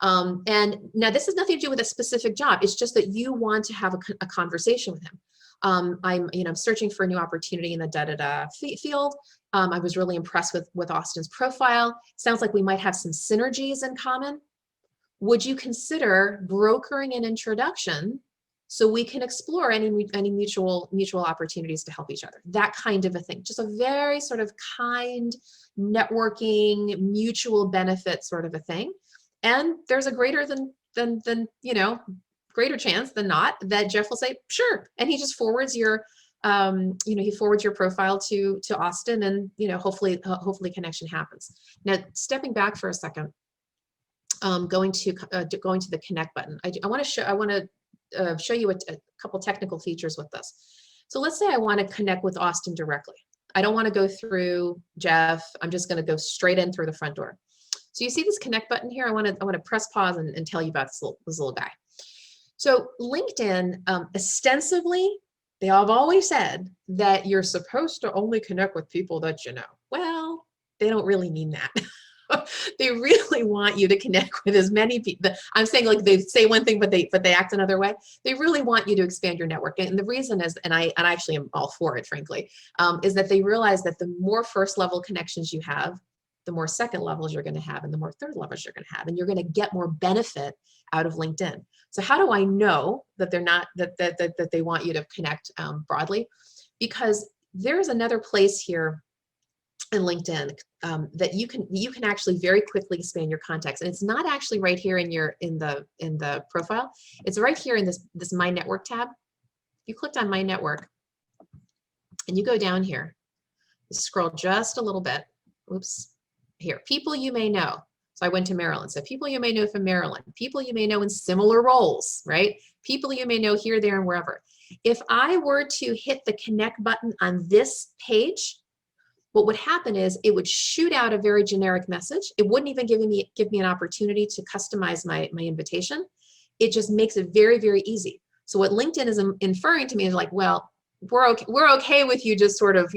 And now this has nothing to do with a specific job. It's just that you want to have a conversation with him. I'm searching for a new opportunity in the field. I was really impressed with Austin's profile. Sounds like we might have some synergies in common. Would you consider brokering an introduction so we can explore any mutual opportunities to help each other? That kind of a thing. Just a very sort of kind, networking, mutual benefit sort of a thing. And there's a greater greater chance than not that Jeff will say, sure. And he just forwards your, he forwards your profile to Austin, and, hopefully connection happens. Now, stepping back for a second, going to the connect button. I want to show you a couple technical features with this. So let's say I want to connect with Austin directly. I don't want to go through Jeff. I'm just going to go straight in through the front door. So you see this connect button here? I want to press pause and tell you about this little guy. So LinkedIn, ostensibly, they have always said that you're supposed to only connect with people that you know. Well, they don't really mean that. They really want you to connect with as many people. I'm saying like they say one thing, but they act another way. They really want you to expand your network. And the reason is, and I actually am all for it, frankly, is that they realize that the more first level connections you have, the more second levels you're going to have, and the more third levels you're going to have, and you're going to get more benefit out of LinkedIn. So how do I know that they're not that they want you to connect broadly? Because there's another place here in LinkedIn that you can actually very quickly expand your contacts, and it's not actually right here in the profile. It's right here in this My Network tab. You clicked on My Network, and you go down here. You scroll just a little bit. Oops. Here, people you may know. So I went to Maryland. So people you may know from Maryland, people you may know in similar roles, right? People you may know here, there, and wherever. If I were to hit the connect button on this page, what would happen is it would shoot out a very generic message. It wouldn't even give me an opportunity to customize my invitation. It just makes it very, very easy. So what LinkedIn is inferring to me is like, well, we're okay with you just sort of,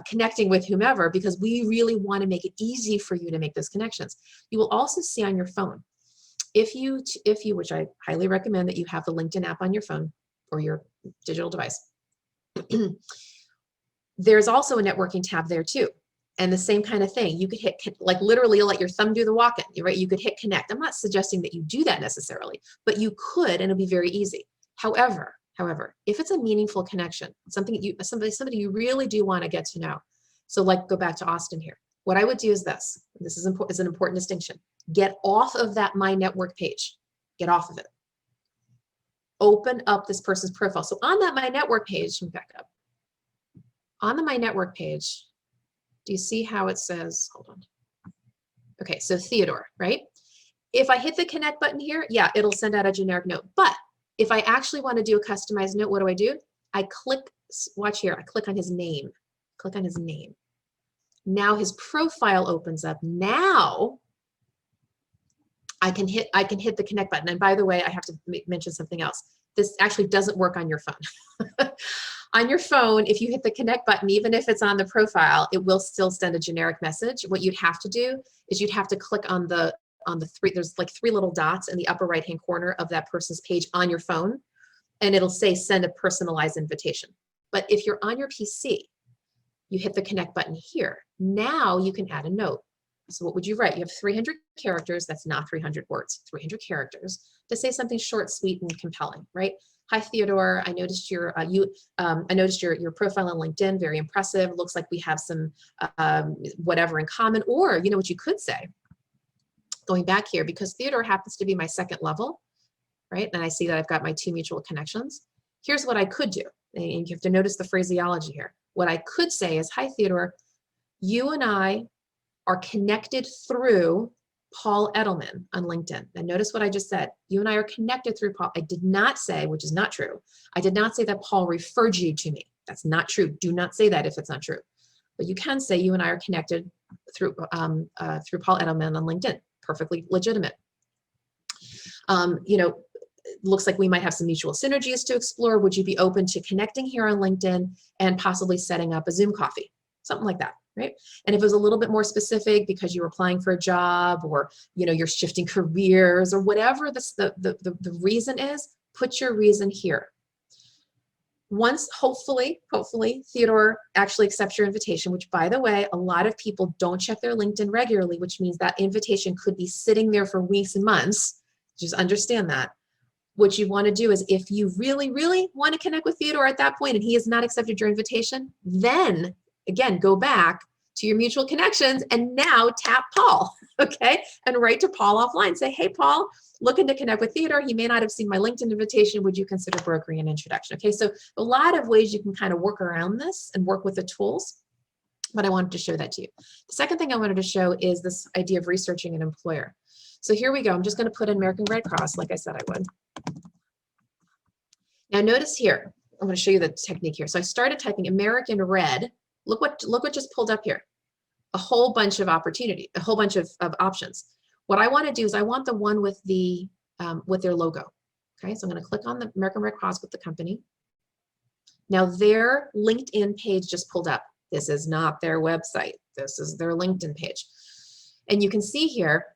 connecting with whomever, because we really want to make it easy for you to make those connections. You will also see on your phone, if you, which I highly recommend that you have the LinkedIn app on your phone or your digital device. There's also a networking tab there too. And the same kind of thing, you could hit, like literally let your thumb do the walk-in, right? You could hit connect. I'm not suggesting that you do that necessarily, but you could, and it'll be very easy. However, if it's a meaningful connection, somebody you really do want to get to know. So like go back to Austin here. What I would do is this is an important distinction. Get off of that My Network page. Get off of it. Open up this person's profile. So on that My Network page, let me back up. On the My Network page, do you see how it says, hold on. Okay, so Theodore, right? If I hit the connect button here, yeah, it'll send out a generic note. But if I actually want to do a customized note, what do? I click, watch here, I click on his name. Click on his name. Now his profile opens up. Now I can hit the connect button. And by the way, I have to mention something else. This actually doesn't work on your phone. On your phone, if you hit the connect button, even if it's on the profile, it will still send a generic message. What you'd have to do is you'd have to click on the three, there's like 3 little dots in the upper right-hand corner of that person's page on your phone, and it'll say send a personalized invitation. But if you're on your PC, you hit the connect button here. Now you can add a note. So what would you write? You have 300 characters. That's not 300 words, 300 characters to say something short, sweet, and compelling, right? Hi, Theodore. I noticed your profile on LinkedIn. Very impressive. Looks like we have some whatever in common. Or you know what you could say, going back here, because Theodore happens to be my second level, right? And I see that I've got my 2 mutual connections. Here's what I could do. And you have to notice the phraseology here. What I could say is, hi, Theodore. You and I are connected through Paul Edelman on LinkedIn. And notice what I just said. You and I are connected through Paul. I did not say, which is not true, I did not say that Paul referred you to me. That's not true. Do not say that if it's not true. But you can say you and I are connected through Paul Edelman on LinkedIn. Perfectly legitimate. Looks like we might have some mutual synergies to explore. Would you be open to connecting here on LinkedIn and possibly setting up a Zoom coffee? Something like that. Right? And if it was a little bit more specific because you're applying for a job, or you're shifting careers, or whatever the reason is, put your reason here. Once, hopefully, Theodore actually accepts your invitation, which, by the way, a lot of people don't check their LinkedIn regularly, which means that invitation could be sitting there for weeks and months. Just understand that. What you want to do is, if you really, really want to connect with Theodore at that point and he has not accepted your invitation, then again, go back to your mutual connections and now tap Paul, okay? And write to Paul offline. Say, hey, Paul, looking to connect with Theodore. He may not have seen my LinkedIn invitation. Would you consider brokering an introduction? Okay, so a lot of ways you can kind of work around this and work with the tools, but I wanted to show that to you. The second thing I wanted to show is this idea of researching an employer. So here we go. I'm just going to put in American Red Cross, like I said I would. Now notice here, I'm going to show you the technique here. So I started typing American Red. Look what just pulled up here. a whole bunch of opportunity, a whole bunch of options. What I want to do is I want the one with the with their logo. Okay, so I'm going to click on the American Red Cross with the company. Now their LinkedIn page just pulled up. This is not their website. This is their LinkedIn page. And you can see here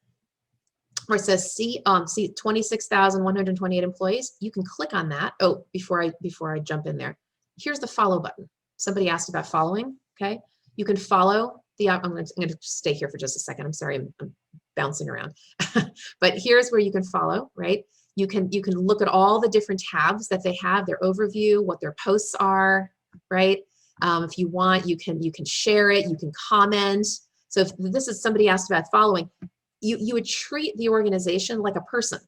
where it says see 26,128 employees. You can click on that. Oh, before I jump in there, here's the follow button. Somebody asked about following. Okay, you can follow the. I'm going to stay here for just a second. I'm sorry, I'm bouncing around. But here's where you can follow. Right, you can look at all the different tabs that they have, their overview, what their posts are. Right, if you want, you can share it. You can comment. So if this is somebody asked about following, you would treat the organization like a person,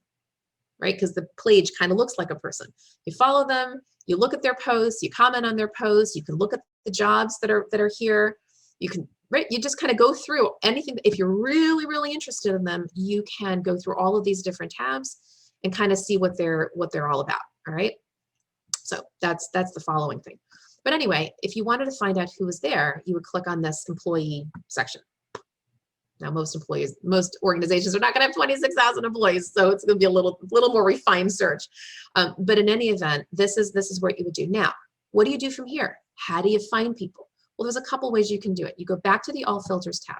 right? Because the page kind of looks like a person. You follow them, you look at their posts, you comment on their posts, you can look at the jobs that are here. You can, right? You just kind of go through anything. If you're really, really interested in them, you can go through all of these different tabs and kind of see what they're all about. All right. So that's the following thing. But anyway, if you wanted to find out who was there, you would click on this employee section. Now, most organizations are not going to have 26,000 employees, so it's going to be a little more refined search. But in any event, this is what you would do. Now, what do you do from here? How do you find people? Well, there's a couple ways you can do it. You go back to the All Filters tab.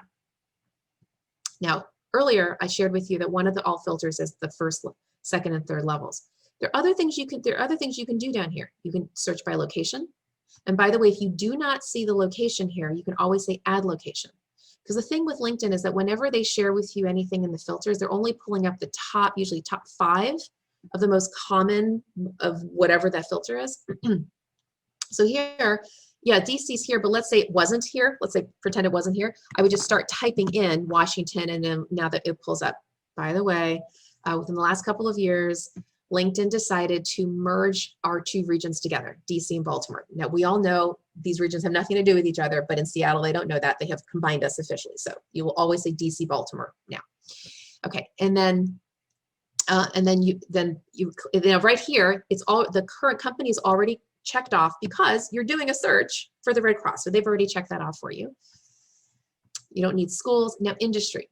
Now, earlier I shared with you that one of the All Filters is the first, second, and third levels. There are other things you can do down here. You can search by location. And by the way, if you do not see the location here, you can always say add location. Because the thing with LinkedIn is that whenever they share with you anything in the filters, they're only pulling up the top, usually top 5 of the most common of whatever that filter is. So here, yeah, DC's here, but let's say it wasn't here. Let's say pretend it wasn't here. I would just start typing in Washington, and then now that it pulls up. By the way, within the last couple of years, LinkedIn decided to merge our 2 regions together, DC and Baltimore. Now, we all know these regions have nothing to do with each other, but in Seattle, they don't know that. They have combined us officially. So you will always say DC, Baltimore now. Okay, and then right here, it's all the current company is already checked off because you're doing a search for the Red Cross. So they've already checked that off for you. You don't need schools. Now, industry.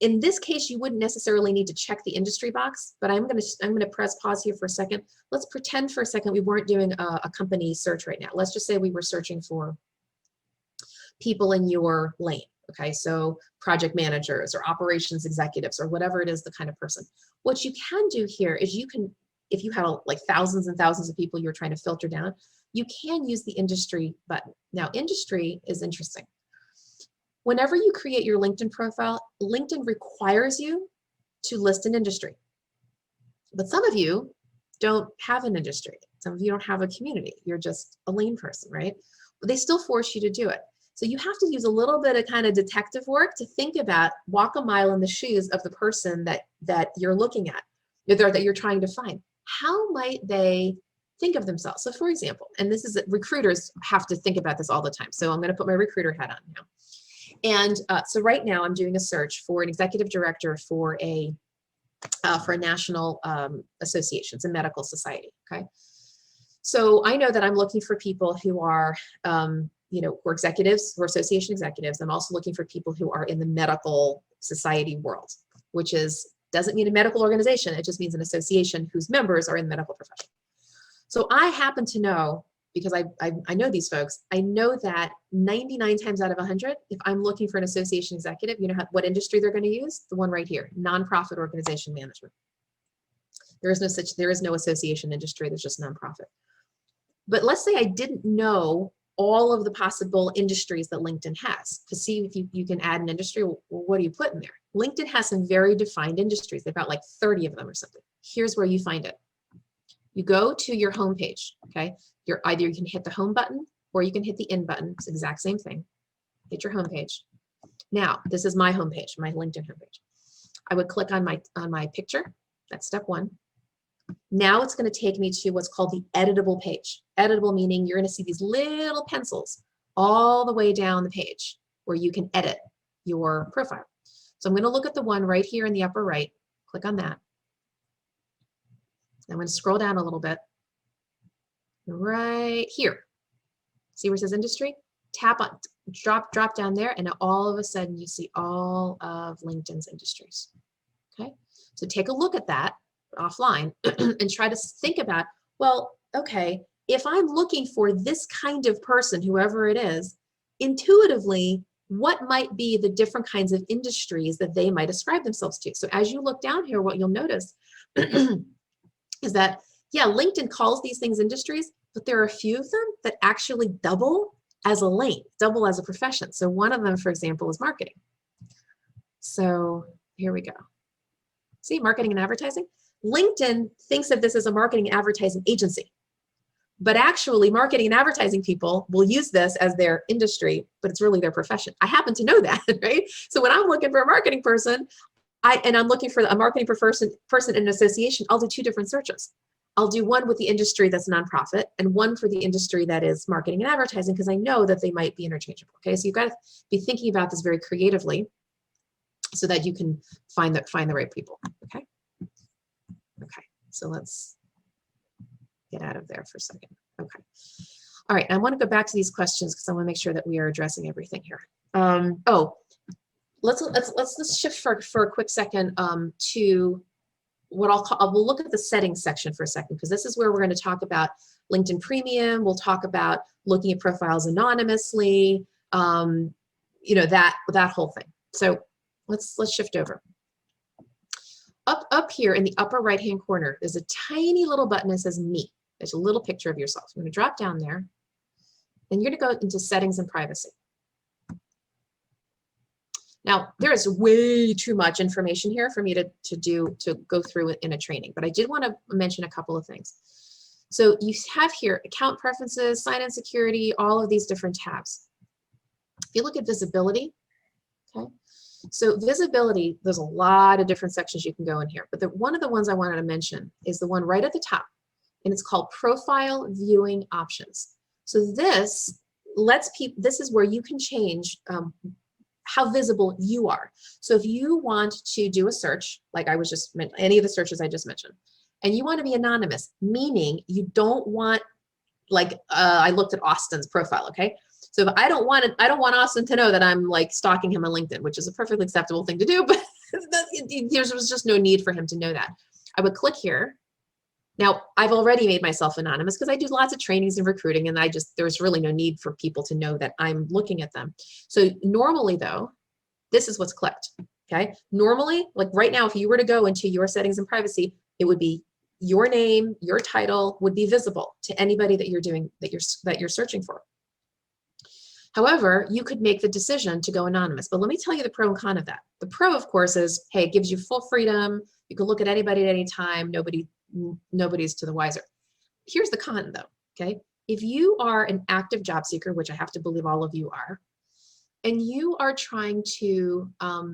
In this case, you wouldn't necessarily need to check the industry box, but I'm gonna press pause here for a second. Let's pretend for a second we weren't doing a company search right now. Let's just say we were searching for people in your lane. Okay, so project managers or operations executives or whatever it is, the kind of person. What you can do here is you can, if you have like thousands and thousands of people you're trying to filter down, you can use the industry button. Now, industry is interesting. Whenever you create your LinkedIn profile, LinkedIn requires you to list an industry. But some of you don't have an industry. Some of you don't have a community. You're just a lane person, right? But they still force you to do it. So you have to use a little bit of kind of detective work to think about, walk a mile in the shoes of the person that you're looking at, that you're trying to find. How might they think of themselves? So for example, and this is, recruiters have to think about this all the time. So I'm going to put my recruiter hat on now. And so right now I'm doing a search for an executive director for a national association. It's a medical society, okay? So I know that I'm looking for people who are, who are executives, who are association executives. I'm also looking for people who are in the medical society world, which doesn't mean a medical organization. It just means an association whose members are in the medical profession. So I happen to know, because I know these folks, I know that 99 times out of 100, if I'm looking for an association executive, you know what industry they're going to use? The one right here, nonprofit organization management. There is no association industry, there's just nonprofit. But let's say I didn't know all of the possible industries that LinkedIn has. To see if you can add an industry, well, what do you put in there? LinkedIn has some very defined industries. They've got like 30 of them or something. Here's where you find it. You go to your home page, okay? Either you can hit the home button or you can hit the in button. It's the exact same thing. Hit your home page. Now, this is my home page, my LinkedIn homepage. I would click on my picture. That's step 1. Now it's going to take me to what's called the editable page. Editable meaning you're going to see these little pencils all the way down the page where you can edit your profile. So I'm going to look at the one right here in the upper right. Click on that. I'm going to scroll down a little bit. Right here. See where it says industry? tap on, drop down there, and now all of a sudden you see all of LinkedIn's industries. Okay, so take a look at that offline and try to think about, well, okay, if I'm looking for this kind of person, whoever it is, intuitively, what might be the different kinds of industries that they might ascribe themselves to? So as you look down here, what you'll notice is that, yeah, LinkedIn calls these things industries, but there are a few of them that actually double as a lane, double as a profession. So one of them, for example, is marketing. So here we go. See, marketing and advertising. LinkedIn thinks of this as a marketing and advertising agency, but actually marketing and advertising people will use this as their industry, but it's really their profession. I happen to know that, right? So when I'm looking for a marketing person, I'm looking for a marketing person in an association, I'll do two different searches. I'll do one with the industry that's nonprofit and one for the industry that is marketing and advertising, because I know that they might be interchangeable. Okay, so you've got to be thinking about this very creatively so that you can find the right people. Okay. Okay, so let's get out of there for a second. Okay. All right, I want to go back to these questions because I want to make sure that we are addressing everything here. Let's shift for a quick second to what I'll call, we'll look at the settings section for a second, because this is where we're going to talk about LinkedIn Premium. We'll talk about looking at profiles anonymously, you know, that whole thing. So let's shift over. Up here in the upper right-hand corner, there's a tiny little button that says Me. There's a little picture of yourself. I'm going to drop down there, and you're going to go into Settings and Privacy. Now, there is way too much information here for me to go through in a training, but I did want to mention a couple of things. So you have here account preferences, sign-in security, all of these different tabs. If you look at visibility, okay, so visibility, there's a lot of different sections you can go in here, but one of the ones I wanted to mention is the one right at the top, and it's called Profile Viewing Options. So this is where you can change how visible you are. So if you want to do a search, like I was just mentioning, any of the searches I just mentioned, and you want to be anonymous, meaning you don't want, like I looked at Austin's profile, okay? So if I don't want Austin to know that I'm like stalking him on LinkedIn, which is a perfectly acceptable thing to do, but there was just no need for him to know that. I would click here. Now, I've already made myself anonymous because I do lots of trainings and recruiting, and there's really no need for people to know that I'm looking at them. So normally though, this is what's clicked, okay? Normally, like right now, if you were to go into your settings and privacy, it would be your name, your title would be visible to anybody that you're searching for. However, you could make the decision to go anonymous, but let me tell you the pro and con of that. The pro, of course, is, hey, it gives you full freedom. You can look at anybody at any time. Nobody's to the wiser. Here's the con though, okay? If you are an active job seeker, which I have to believe all of you are, and you are trying to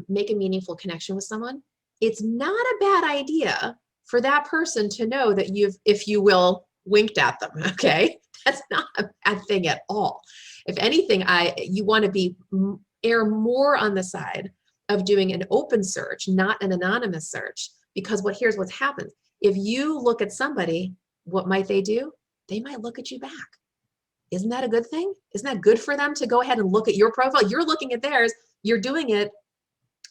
make a meaningful connection with someone, it's not a bad idea for that person to know that you've, if you will, winked at them, okay? That's not a bad thing at all. If anything, you want to err more on the side of doing an open search, not an anonymous search, because here's what's happened. If you look at somebody, what might they do? They might look at you back. Isn't that a good thing? Isn't that good for them to go ahead and look at your profile? You're looking at theirs. You're doing it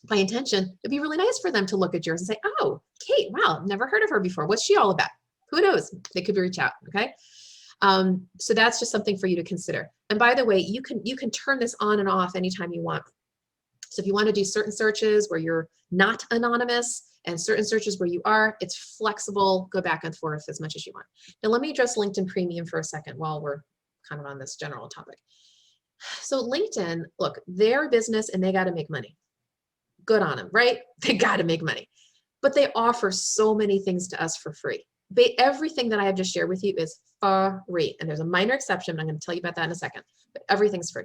by intention. It'd be really nice for them to look at yours and say, oh, Kate, wow, never heard of her before. What's she all about? Who knows? They could reach out, okay? So that's just something for you to consider. And by the way, you can turn this on and off anytime you want. So if you want to do certain searches where you're not anonymous and certain searches where you are, it's flexible, go back and forth as much as you want. Now let me address LinkedIn Premium for a second while we're kind of on this general topic. So LinkedIn, look, they're a business and they got to make money. Good on them, right? They got to make money. But they offer so many things to us for free. Everything that I have just shared with you is free. And there's a minor exception. I'm going to tell you about that in a second, but everything's free.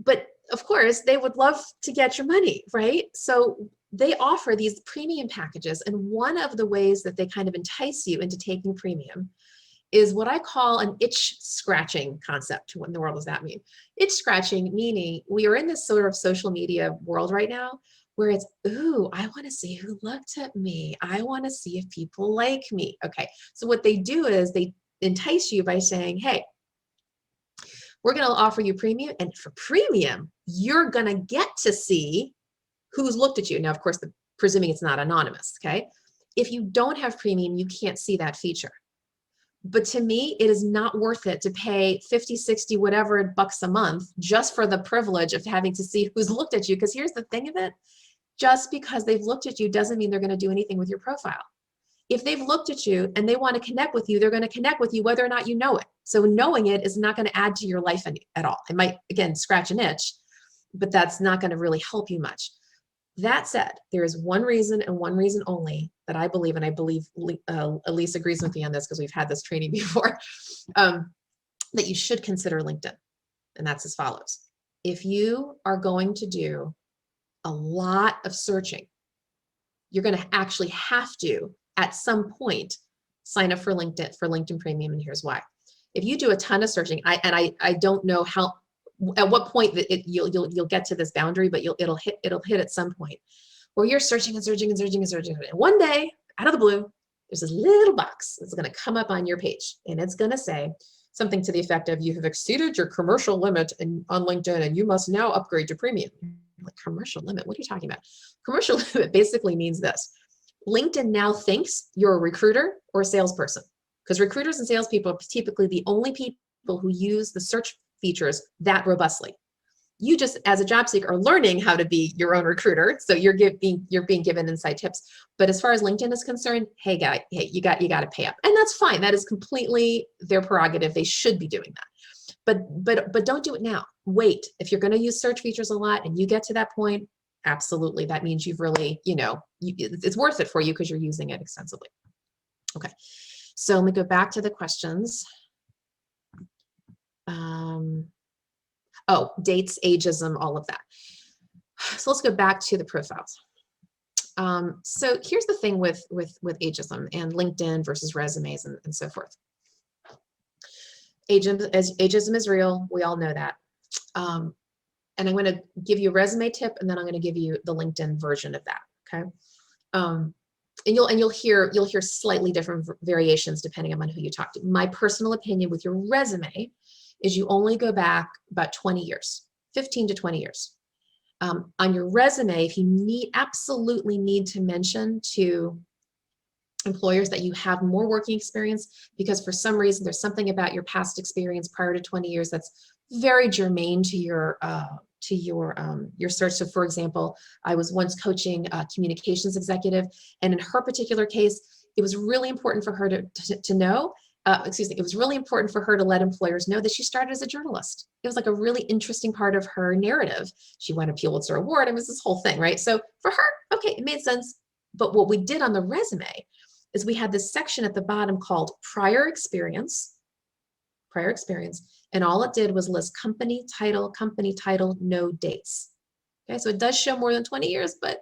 But of course, they would love to get your money, right? So they offer these premium packages. And one of the ways that they kind of entice you into taking premium is what I call an itch scratching concept. What in the world does that mean? Itch scratching, meaning we are in this sort of social media world right now where it's, ooh, I want to see who looked at me. I want to see if people like me. Okay, so what they do is they entice you by saying, hey, We're going to offer you premium, and for premium, you're going to get to see who's looked at you. Now, of course, presuming it's not anonymous, okay? If you don't have premium, you can't see that feature. But to me, it is not worth it to pay 50, 60, whatever bucks a month just for the privilege of having to see who's looked at you. Because here's the thing of it, just because they've looked at you doesn't mean they're going to do anything with your profile. If they've looked at you and they want to connect with you, they're going to connect with you whether or not you know it. So knowing it is not going to add to your life at all. It might, again, scratch an itch, but that's not going to really help you much. That said, there is one reason and one reason only that I believe, and I believe Elise agrees with me on this because we've had this training before, that you should consider LinkedIn. And that's as follows. If you are going to do a lot of searching, you're going to actually have to, at some point, sign up for LinkedIn Premium, and here's why. If you do a ton of searching, I don't know how, at what point that you'll get to this boundary, but it'll hit at some point where you're searching and searching and searching and searching. And one day, out of the blue, there's this little box that's going to come up on your page, and it's going to say something to the effect of, you have exceeded your commercial limit on LinkedIn, and you must now upgrade to premium. Like, commercial limit? What are you talking about? Commercial limit basically means this. LinkedIn now thinks you're a recruiter or a salesperson, because recruiters and salespeople are typically the only people who use the search features that robustly. You just, as a job seeker, are learning how to be your own recruiter, so you're being given inside tips. But as far as LinkedIn is concerned, hey, you got to pay up, and that's fine. That is completely their prerogative. They should be doing that. But don't do it now. Wait. If you're going to use search features a lot and you get to that point, absolutely, that means you've really, it's worth it for you because you're using it extensively. Okay, so let me go back to the questions. Dates, ageism, all of that. So let's go back to the profiles. So here's the thing with ageism and LinkedIn versus resumes and so forth. Ageism is real. We all know that. And I'm going to give you a resume tip, and then I'm going to give you the LinkedIn version of that. Okay. And you'll hear slightly different variations depending on who you talk to. My personal opinion with your resume is you only go back about 20 years, 15 to 20 years. On your resume, if you absolutely need to mention to employers that you have more working experience, because for some reason there's something about your past experience prior to 20 years that's very germane to your search. So for example, I was once coaching a communications executive, and in her particular case, it was really important for her to know, it was really important for her to let employers know that she started as a journalist. It was like a really interesting part of her narrative. She won a Pulitzer Award. It was this whole thing, right? So for her, okay, it made sense. But what we did on the resume is we had this section at the bottom called prior experience, and all it did was list company title, no dates. Okay, so it does show more than 20 years, but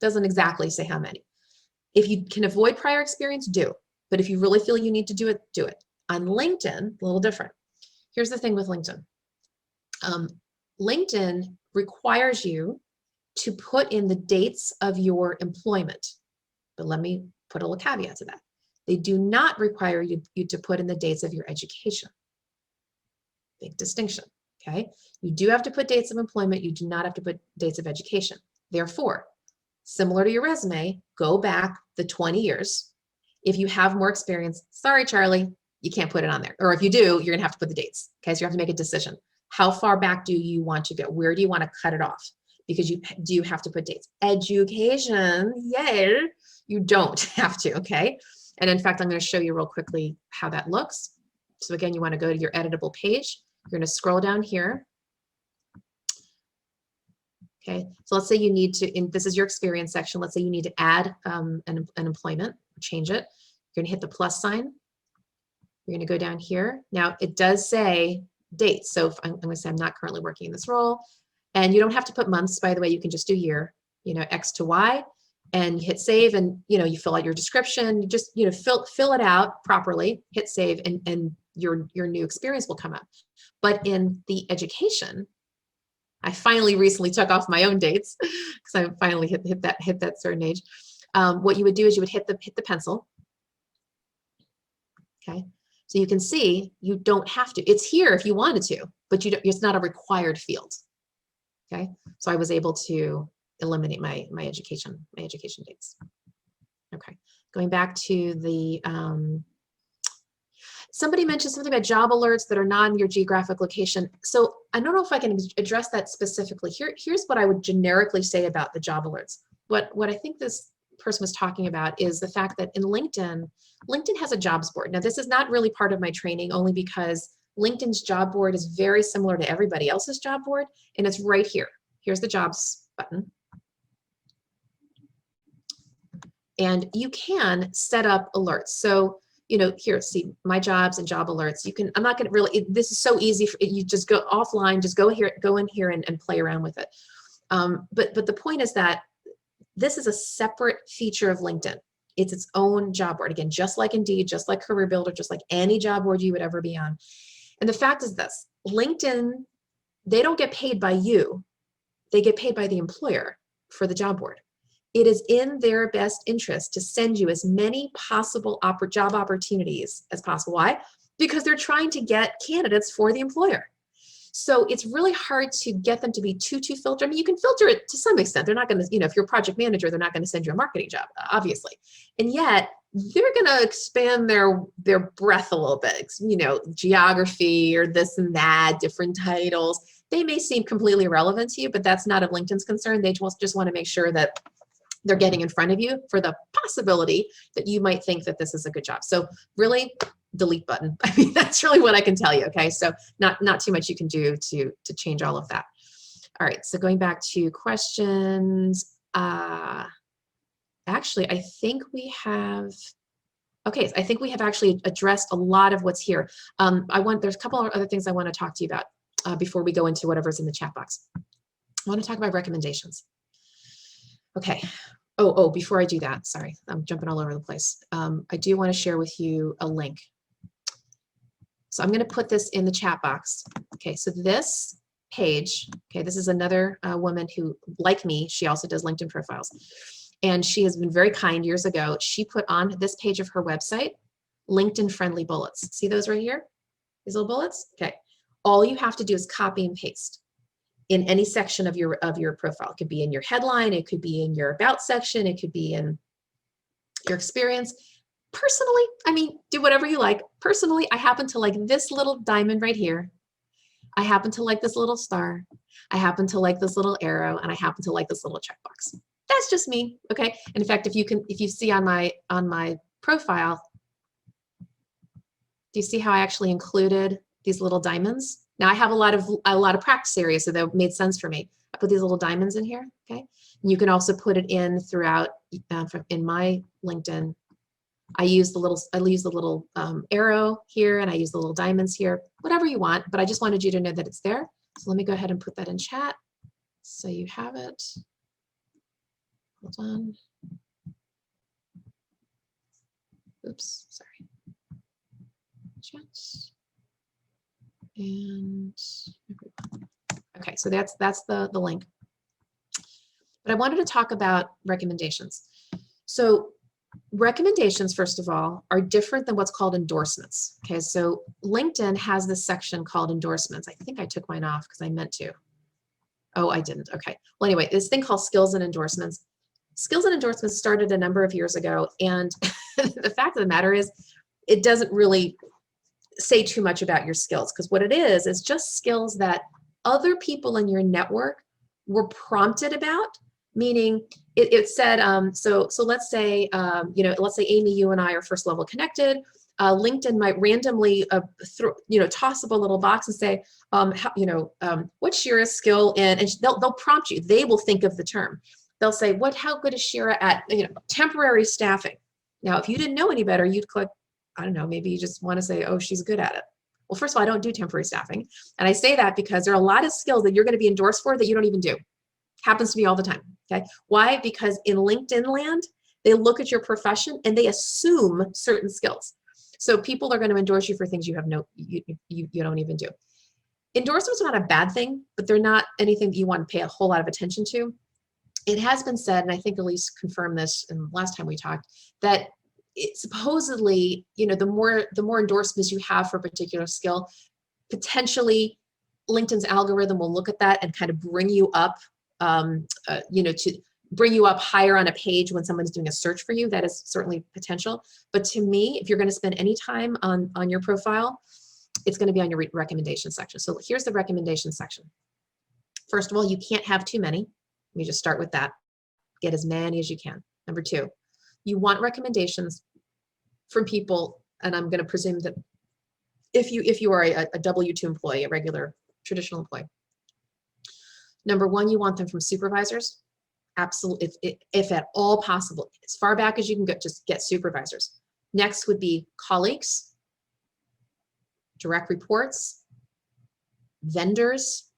doesn't exactly say how many. If you can avoid prior experience, do. But if you really feel you need to do it, do it. On LinkedIn, a little different. Here's the thing with LinkedIn. LinkedIn requires you to put in the dates of your employment. But let me put a little caveat to that. They do not require you to put in the dates of your education. Big distinction, okay? You do have to put dates of employment. You do not have to put dates of education. Therefore, similar to your resume, go back the 20 years. If you have more experience, sorry, Charlie, you can't put it on there. Or if you do, you're gonna have to put the dates, okay? So you have to make a decision. How far back do you want to go? Where do you want to cut it off? Because you do have to put dates. Education, yay, you don't have to, okay? And in fact, I'm going to show you real quickly how that looks. So again, you want to go to your editable page. You're going to scroll down here. Okay, so let's say you need to, this is your experience section. Let's say you need to add an employment, change it. You're going to hit the plus sign. You're going to go down here. Now it does say dates. So if I'm going to say I'm not currently working in this role, and you don't have to put months, by the way, you can just do year, X to Y, and you hit save, and you fill out your description. You just fill it out properly, hit save, and your new experience will come up. But in the education, I finally recently took off my own dates because I finally hit that certain age. What you would do is you would hit the pencil. Okay, So you can see you don't have to. It's here if you wanted to, but you don't, it's not a required field. Okay, so I was able to eliminate my education dates. Okay, going back to the somebody mentioned something about job alerts that are not in your geographic location. So I don't know if I can address that specifically. Here's what I would generically say about the job alerts. What I think this person was talking about is the fact that in LinkedIn has a jobs board. Now, this is not really part of my training, only because LinkedIn's job board is very similar to everybody else's job board, and it's right here. Here's the jobs button. And you can set up alerts. So, you know, here, see my jobs and job alerts. You can, I'm not gonna really, this is so easy, you just go offline, just go in here and play around with it. But the point is that this is a separate feature of LinkedIn. It's its own job board. Again, just like Indeed, just like Career Builder, just like any job board you would ever be on. And the fact is this, LinkedIn, they don't get paid by you. They get paid by the employer for the job board. It is in their best interest to send you as many possible job opportunities as possible. Why? Because they're trying to get candidates for the employer. So it's really hard to get them to be too filtered. I mean, you can filter it to some extent. They're not going to, you know, if you're a project manager, they're not going to send you a marketing job, obviously. And yet they're going to expand their breadth a little bit, you know, geography or this and that, different titles. They may seem completely irrelevant to you, but that's not of LinkedIn's concern. They just want to make sure that they're getting in front of you for the possibility that you might think that this is a good job. So really, delete button. I mean, that's really what I can tell you. Okay, so not too much you can do to change all of that. All right, so going back to questions. Actually, I think we have. Okay, I think we have actually addressed a lot of what's here. There's a couple of other things I want to talk to you about before we go into whatever's in the chat box. I want to talk about recommendations. Okay. Oh, before I do that, sorry, I'm jumping all over the place. I do want to share with you a link. So I'm going to put this in the chat box. Okay, so this page, okay, this is another woman who, like me, she also does LinkedIn profiles. And she has been very kind years ago. She put on this page of her website, LinkedIn friendly bullets. See those right here? These little bullets? Okay. All you have to do is copy and paste in any section of your profile. It could be in your headline, it could be in your about section, it could be in your experience. Personally, I mean, do whatever you like. Personally, I happen to like this little diamond right here. I happen to like this little star. I happen to like this little arrow, and I happen to like this little checkbox. That's just me, okay? And in fact, if you see on my profile, do you see how I actually included these little diamonds? Now I have a lot of practice areas, so that made sense for me. I put these little diamonds in here, okay? And you can also put it in throughout in my LinkedIn. I use the little arrow here, and I use the little diamonds here, whatever you want, but I just wanted you to know that it's there. So let me go ahead and put that in chat so you have it. Hold on. Oops, sorry. Chat. And okay, so that's the link. But I wanted to talk about recommendations. So recommendations, first of all, are different than what's called endorsements. Okay, so LinkedIn has this section called endorsements. I think I took mine off because I meant to. Oh, I didn't. Okay. Well, anyway, this thing called skills and endorsements. Skills and endorsements started a number of years ago, and the fact of the matter is, it doesn't really say too much about your skills, because what it is just skills that other people in your network were prompted about. Meaning, it said, so let's say, let's say Amy, you and I are first level connected. LinkedIn might randomly toss up a little box and say, what's Shira's skill in, and they'll prompt you. They will think of the term. They'll say, how good is Shira at temporary staffing? Now, if you didn't know any better, you'd click, I don't know, maybe you just want to say, oh, she's good at it. Well, first of all, I don't do temporary staffing. And I say that because there are a lot of skills that you're going to be endorsed for that you don't even do. Happens to me all the time. Okay. Why? Because in LinkedIn land, they look at your profession and they assume certain skills. So people are going to endorse you for things you have you don't even do. Endorsements are not a bad thing, but they're not anything that you want to pay a whole lot of attention to. It has been said, and I think Elise confirmed this in last time we talked, that supposedly, the more endorsements you have for a particular skill, potentially LinkedIn's algorithm will look at that and kind of bring you up, to bring you up higher on a page when someone's doing a search for you. That is certainly potential. But to me, if you're going to spend any time on your profile, it's going to be on your recommendation section. So here's the recommendation section. First of all, you can't have too many. Let me just start with that. Get as many as you can. Number two, you want recommendations from people, and I'm going to presume that if you are a W-2 employee, a regular traditional employee. Number one, you want them from supervisors. Absolutely, if at all possible, as far back as you can just get supervisors. Next would be colleagues, direct reports, vendors,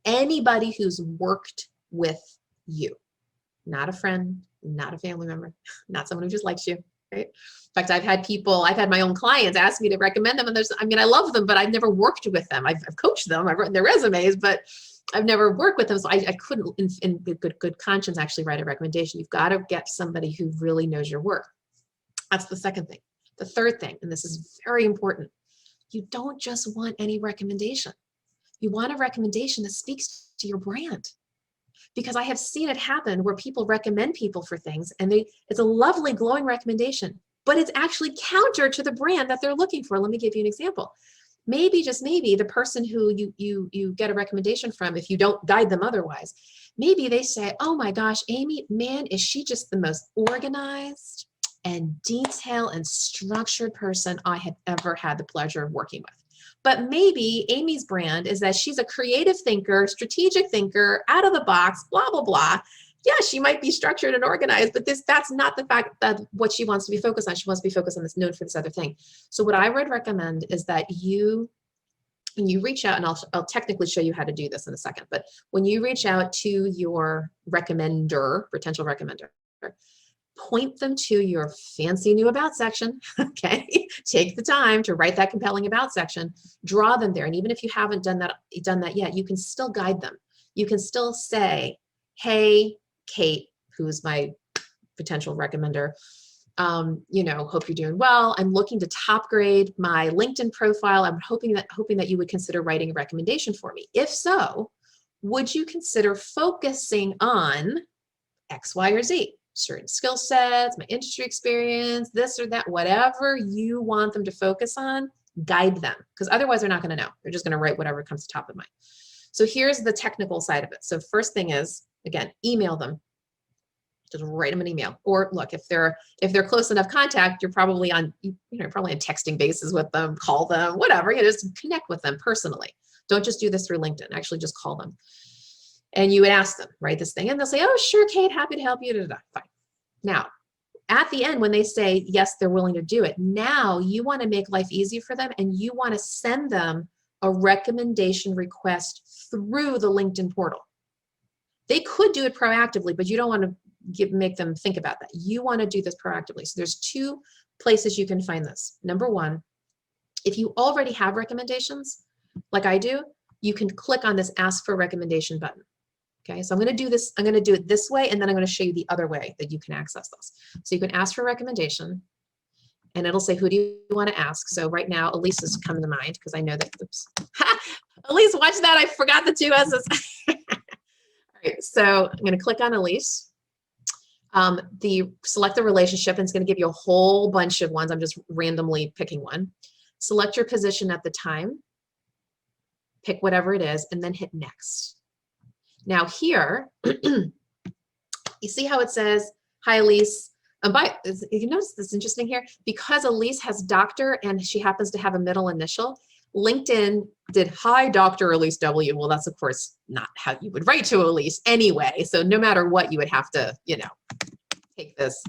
anybody who's worked with you, not a friend, not a family member, not someone who just likes you, right? In fact, I've had my own clients ask me to recommend them, and I love them, but I've never worked with them. I've coached them, I've written their resumes, but I've never worked with them, so I couldn't, in good conscience, actually write a recommendation. You've got to get somebody who really knows your work. That's the second thing. The third thing, and this is very important, you don't just want any recommendation. You want a recommendation that speaks to your brand. Because I have seen it happen where people recommend people for things, and it's a lovely, glowing recommendation, but it's actually counter to the brand that they're looking for. Let me give you an example. Maybe, just maybe, the person who you get a recommendation from, if you don't guide them otherwise, maybe they say, oh my gosh, Amy, man, is she just the most organized and detailed and structured person I have ever had the pleasure of working with. But maybe Amy's brand is that she's a creative thinker, strategic thinker, out of the box, blah, blah, blah. Yeah, she might be structured and organized, but that's not the fact that what she wants to be focused on. She wants to be focused on this, known for this other thing. So what I would recommend is that when you reach out, and I'll technically show you how to do this in a second, but when you reach out to your potential recommender, point them to your fancy new about section, okay? Take the time to write that compelling about section, draw them there. And even if you haven't done that yet, you can still guide them. You can still say, hey, Kate, who's my potential recommender, hope you're doing well. I'm looking to top grade my LinkedIn profile. I'm hoping that you would consider writing a recommendation for me. If so, would you consider focusing on X, Y, or Z? Certain skill sets, my industry experience, this or that, whatever you want them to focus on, guide them, because otherwise they're not going to know. They're just going to write whatever comes to top of mind. So here's the technical side of it. So first thing is, again, email them. Just write them an email. Or look, if they're close enough contact, you're probably on texting basis with them, call them, whatever. Just connect with them personally. Don't just do this through LinkedIn. Actually, just call them. And you would ask them, write this thing, and they'll say, oh, sure, Kate, happy to help you. Fine. Now, at the end, when they say, yes, they're willing to do it, now you want to make life easy for them, and you want to send them a recommendation request through the LinkedIn portal. They could do it proactively, but you don't want to make them think about that. You want to do this proactively. So there's two places you can find this. Number one, if you already have recommendations, like I do, you can click on this Ask for Recommendation button. Okay, so I'm going to do this. I'm going to do it this way, and then I'm going to show you the other way that you can access this. So you can ask for recommendation, and it'll say, who do you want to ask? So right now, Elise is coming to mind because I know that, oops. Elise, watch that. I forgot the two S's. All right, so I'm going to click on Elise. Select the relationship, and it's going to give you a whole bunch of ones. I'm just randomly picking one. Select your position at the time. Pick whatever it is, and then hit next. Now here, you see how it says, hi, Elise. You notice this is interesting here? Because Elise has doctor and she happens to have a middle initial, LinkedIn did, hi, Dr. Elise W. Well, that's of course not how you would write to Elise anyway. So no matter what, you would have to, take this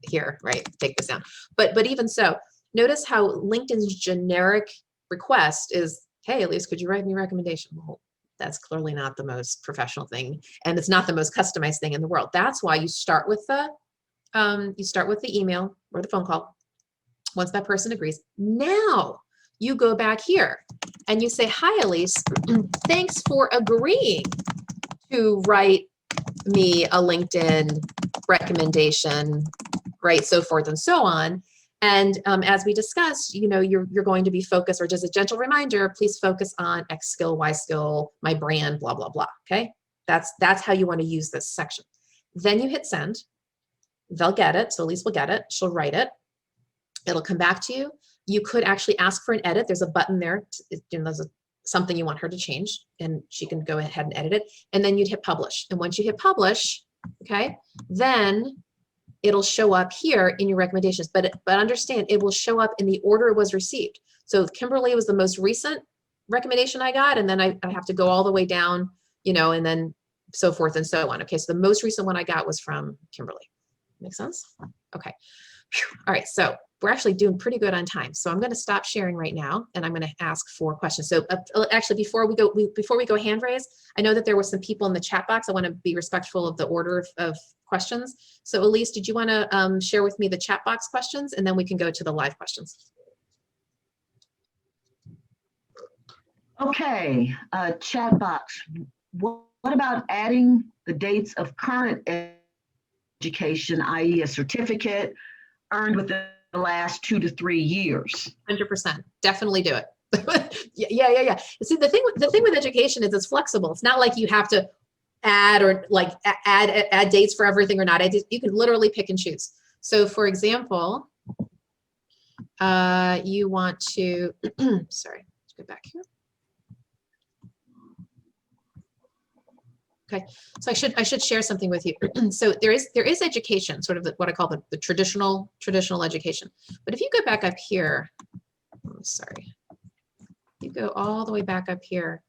here, right? Take this down. But even so, notice how LinkedIn's generic request is, hey, Elise, could you write me a recommendation? Well, that's clearly not the most professional thing, and it's not the most customized thing in the world. That's why you start with the email or the phone call. Once that person agrees, now you go back here and you say, hi, Elise, thanks for agreeing to write me a LinkedIn recommendation right? So forth and so on. And as we discussed, you're going to be focused, or just a gentle reminder, please focus on X skill, Y skill, my brand, blah, blah, blah. Okay. That's how you want to use this section. Then you hit send. They'll get it. So Elise will get it. She'll write it. It'll come back to you. You could actually ask for an edit. There's a button there. There's something you want her to change, and she can go ahead and edit it. And then you'd hit publish. And once you hit publish, okay, then it'll show up here in your recommendations. But understand, it will show up in the order it was received. So Kimberly was the most recent recommendation I got, and then I have to go all the way down, and then so forth and so on. Okay, so the most recent one I got was from Kimberly. Make sense? Okay. All right, so we're actually doing pretty good on time. So I'm going to stop sharing right now, and I'm going to ask for questions. So actually, before we go hand raise, I know that there were some people in the chat box. I want to be respectful of the order of questions. So Elise, did you want to share with me the chat box questions, and then we can go to the live questions? Okay, chat box. What about adding the dates of current education, i.e. a certificate earned within the last 2 to 3 years? 100%, definitely do it. Yeah. See, the thing with education is it's flexible. It's not like you have to add or like add dates for everything or not. You can literally pick and choose. So for example, you want to, sorry, let's go back here. Okay, so I should share something with you. So there is education, sort of what I call the traditional education. But if you go back up here, sorry, you go all the way back up here.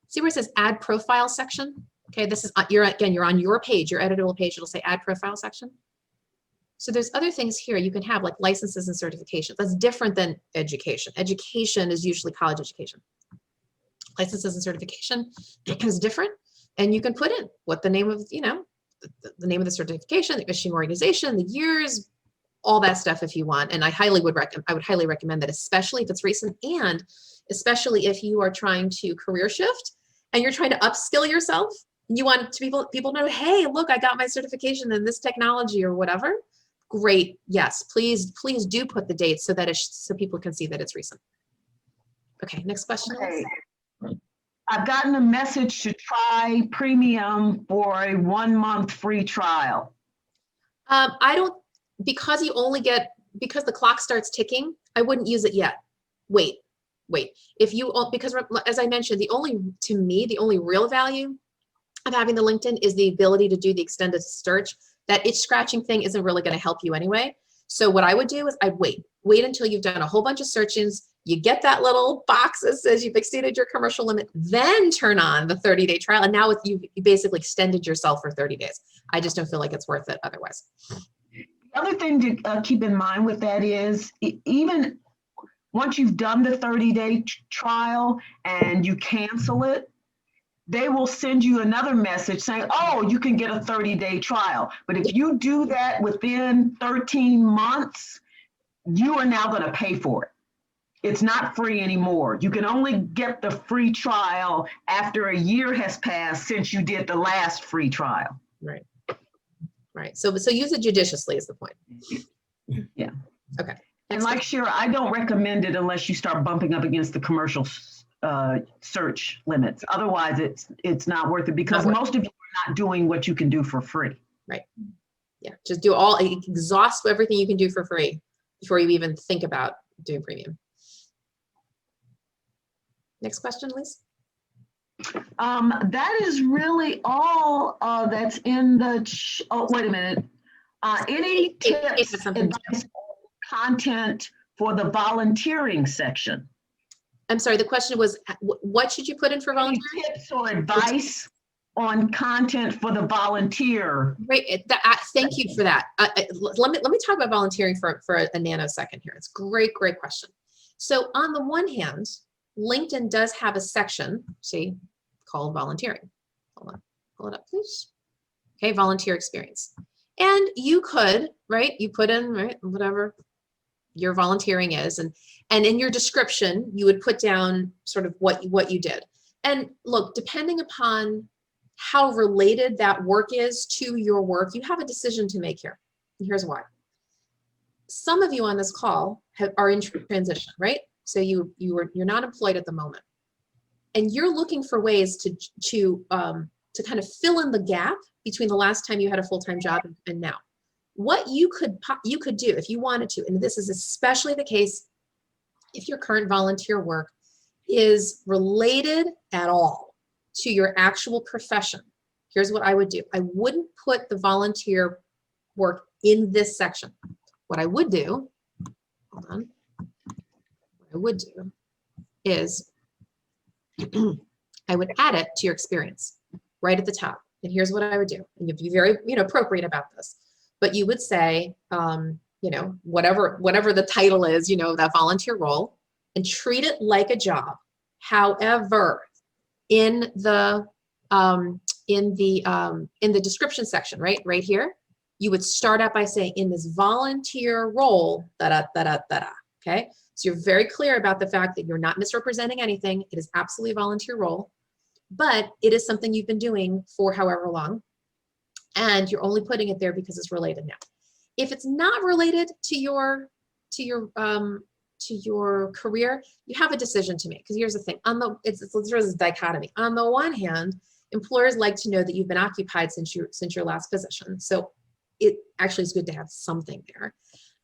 See where it says add profile section? Okay, this is you're on your page, your editable page. It'll say add profile section. So there's other things here you can have, like licenses and certifications. That's different than education. Education is usually college education. Licenses and certification is different, and you can put in what the name of, the name of the certification, the issuing organization, the years, all that stuff if you want. And I would highly recommend that, especially if it's recent, and especially if you are trying to career shift and you're trying to upskill yourself. You want people to know, hey, look, I got my certification in this technology or whatever. Great, yes, please do put the dates so that so people can see that it's recent. Okay, next question. Okay. I've gotten a message to try premium for a 1-month free trial. Because the clock starts ticking, I wouldn't use it yet. Wait. Because as I mentioned, the only real value of having the LinkedIn is the ability to do the extended search. That itch scratching thing isn't really going to help you anyway. So what I would do is I'd wait until you've done a whole bunch of searches. You get that little box that says you've exceeded your commercial limit, then turn on the 30-day trial. And now you basically extended yourself for 30 days. I just don't feel like it's worth it otherwise. The other thing to keep in mind with that is, even once you've done the 30-day trial and you cancel it, they will send you another message saying, oh, you can get a 30-day trial. But if you do that within 13 months, you are now going to pay for it. It's not free anymore. You can only get the free trial after a year has passed since you did the last free trial. Right. So use it judiciously is the point. Yeah. Okay. And like Shira, I don't recommend it unless you start bumping up against the commercial search limits. Otherwise, it's not worth it, because most of you are not doing what you can do for free. Right. Yeah. Just exhaust everything you can do for free before you even think about doing premium. Next question, Elise. That is really all that's in the, oh, wait a minute. Any tips, advice, content for the volunteering section? I'm sorry, the question was, what should you put in for volunteering? Any tips or advice on content for the volunteer? Great, thank you for that. Let me talk about volunteering for a nanosecond here. It's a great question. So on the one hand, LinkedIn does have a section, see, called volunteering. Hold on, pull it up, please. Okay, volunteer experience. And you could, right, you put in, right, whatever your volunteering is, and in your description, you would put down sort of what you did. And look, depending upon how related that work is to your work, you have a decision to make here. And here's why. Some of you on this call are in transition, right? So you're not employed at the moment, and you're looking for ways to kind of fill in the gap between the last time you had a full-time job and now. What you could do if you wanted to, and this is especially the case if your current volunteer work is related at all to your actual profession. Here's what I would do. I wouldn't put the volunteer work in this section. What I would do, hold on, what I would do is I would add it to your experience right at the top. And here's what I would do. And you'd be very, appropriate about this. But you would say, whatever the title is, that volunteer role, and treat it like a job. However, in the description section, right here, you would start out by saying, in this volunteer role, okay? So you're very clear about the fact that you're not misrepresenting anything. It is absolutely a volunteer role, but it is something you've been doing for however long, and you're only putting it there because it's related now. If it's not related to your career, you have a decision to make. Because here's the thing: there's a dichotomy. On the one hand, employers like to know that you've been occupied since your last position, so it actually is good to have something there.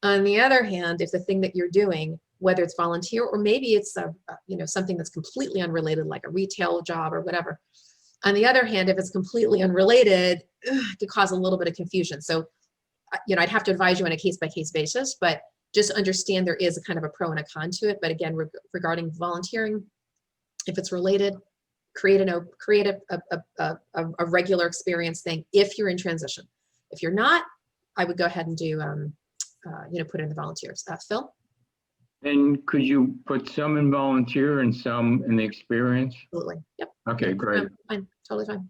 On the other hand, if the thing that you're doing, whether it's volunteer or maybe it's something that's completely unrelated, like a retail job or whatever. On the other hand, if it's completely unrelated, it could cause a little bit of confusion. So, I'd have to advise you on a case-by-case basis, but just understand there is a kind of a pro and a con to it. But again, regarding volunteering, if it's related, create a regular experience thing if you're in transition. If you're not, I would go ahead and do, put in the volunteers. Phil? And could you put some in volunteer and some in the experience? Absolutely. Yep. Okay, great. Fine. Totally fine.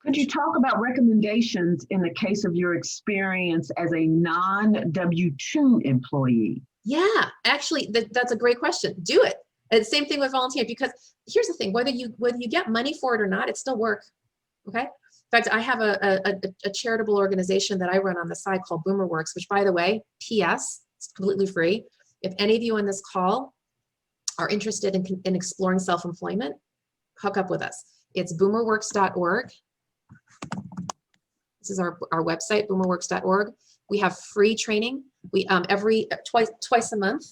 Could you talk about recommendations in the case of your experience as a non-W-2 employee? Yeah, actually, that's a great question. Do it. And same thing with volunteer, because here's the thing: whether you get money for it or not, it's still work. Okay. In fact, I have a charitable organization that I run on the side called Boomerworks, which, by the way, P.S., it's completely free. If any of you on this call are interested in exploring self-employment, hook up with us. It's boomerworks.org. This is our website, boomerworks.org. We have free training. We twice a month.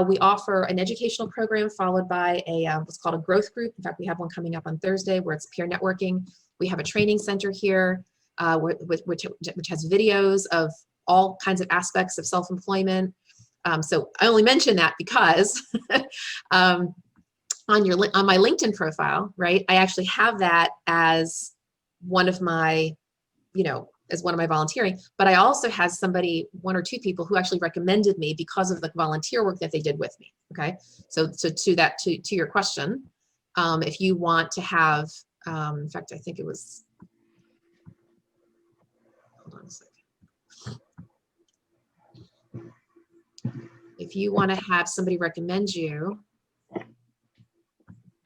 We offer an educational program followed by what's called a growth group. In fact, we have one coming up on Thursday where it's peer networking. We have a training center here, which has videos of all kinds of aspects of self-employment. So I only mention that because on my LinkedIn profile, right, I actually have that as one of my, volunteering, but I also have one or two people who actually recommended me because of the volunteer work that they did with me. Okay. So to your question, if you want to have, in fact, I think it was, hold on a second. If you want to have somebody recommend you,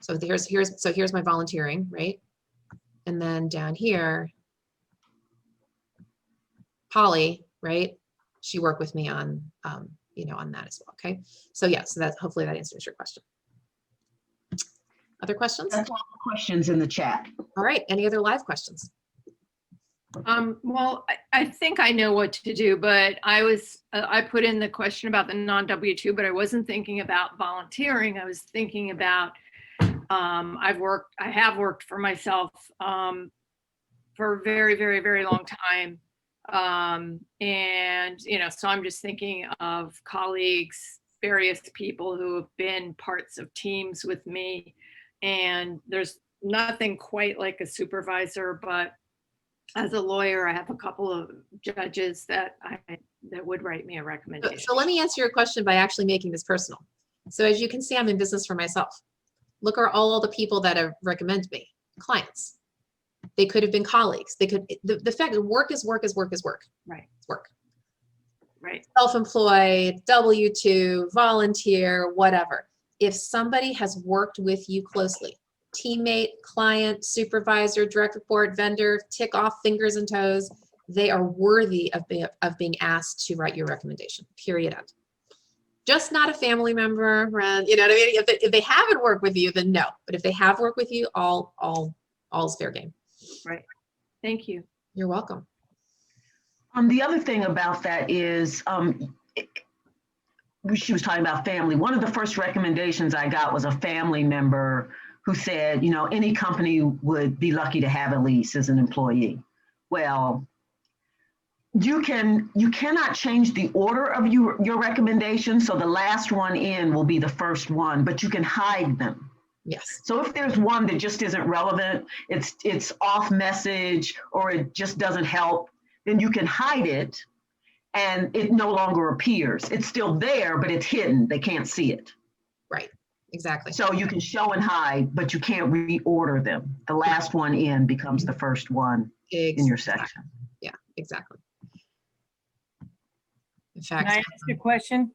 so here's my volunteering, right? And then down here, Polly, right? She worked with me on, on that as well. Okay. So yeah, so hopefully that answers your question. Other questions? That's all the questions in the chat. All right. Any other live questions? Well, I think I know what to do, but I put in the question about the non-W-2, but I wasn't thinking about volunteering. I was thinking about, I have worked for myself for a very, very, very long time. And, so I'm just thinking of colleagues, various people who have been parts of teams with me, and there's nothing quite like a supervisor, but as a lawyer, I have a couple of judges that would write me a recommendation. So let me answer your question by actually making this personal. So as you can see, I'm in business for myself. Look at all the people that have recommended me, clients. They could have been colleagues. They could, the fact that work is work is work is work. Right. It's work. Right. Self-employed, W-2, volunteer, whatever. If somebody has worked with you closely, teammate, client, supervisor, direct report, vendor, tick off fingers and toes. They are worthy of being asked to write your recommendation, period, end. Just not a family member, friend, you know what I mean? If they haven't worked with you, then no. But if they have worked with you, all's fair game. Right. Thank you. You're welcome. The other thing about that is, she was talking about family. One of the first recommendations I got was a family member who said, you know, any company would be lucky to have Elise as an employee. Well, you cannot change the order of your recommendation. So the last one in will be the first one, but you can hide them. Yes. So if there's one that just isn't relevant, it's off message, or it just doesn't help, then you can hide it and it no longer appears. It's still there, but it's hidden. They can't see it. Right. Exactly. So you can show and hide, but you can't reorder them. The last one in becomes the first one in your section. Yeah, exactly. In fact, Can I ask a question?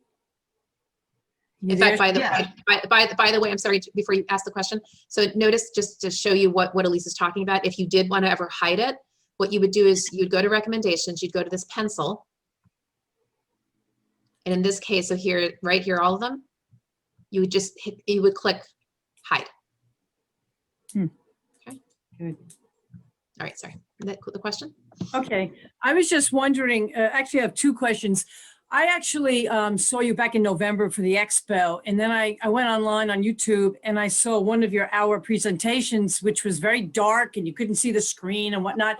in fact, by the way, I'm sorry, before you ask the question. So notice, just to show you what Elise is talking about, if you did want to ever hide it, what you would do is you'd go to recommendations, you'd go to this pencil. And in this case, so here, right here, all of them, you would just hit, you would click hide. Okay. Good. All right, sorry. Is that the question? Okay, I was just wondering, actually I have two questions. I actually saw you back in November for the expo, and then I went online on YouTube and I saw one of your hour presentations, which was very dark and you couldn't see the screen and whatnot.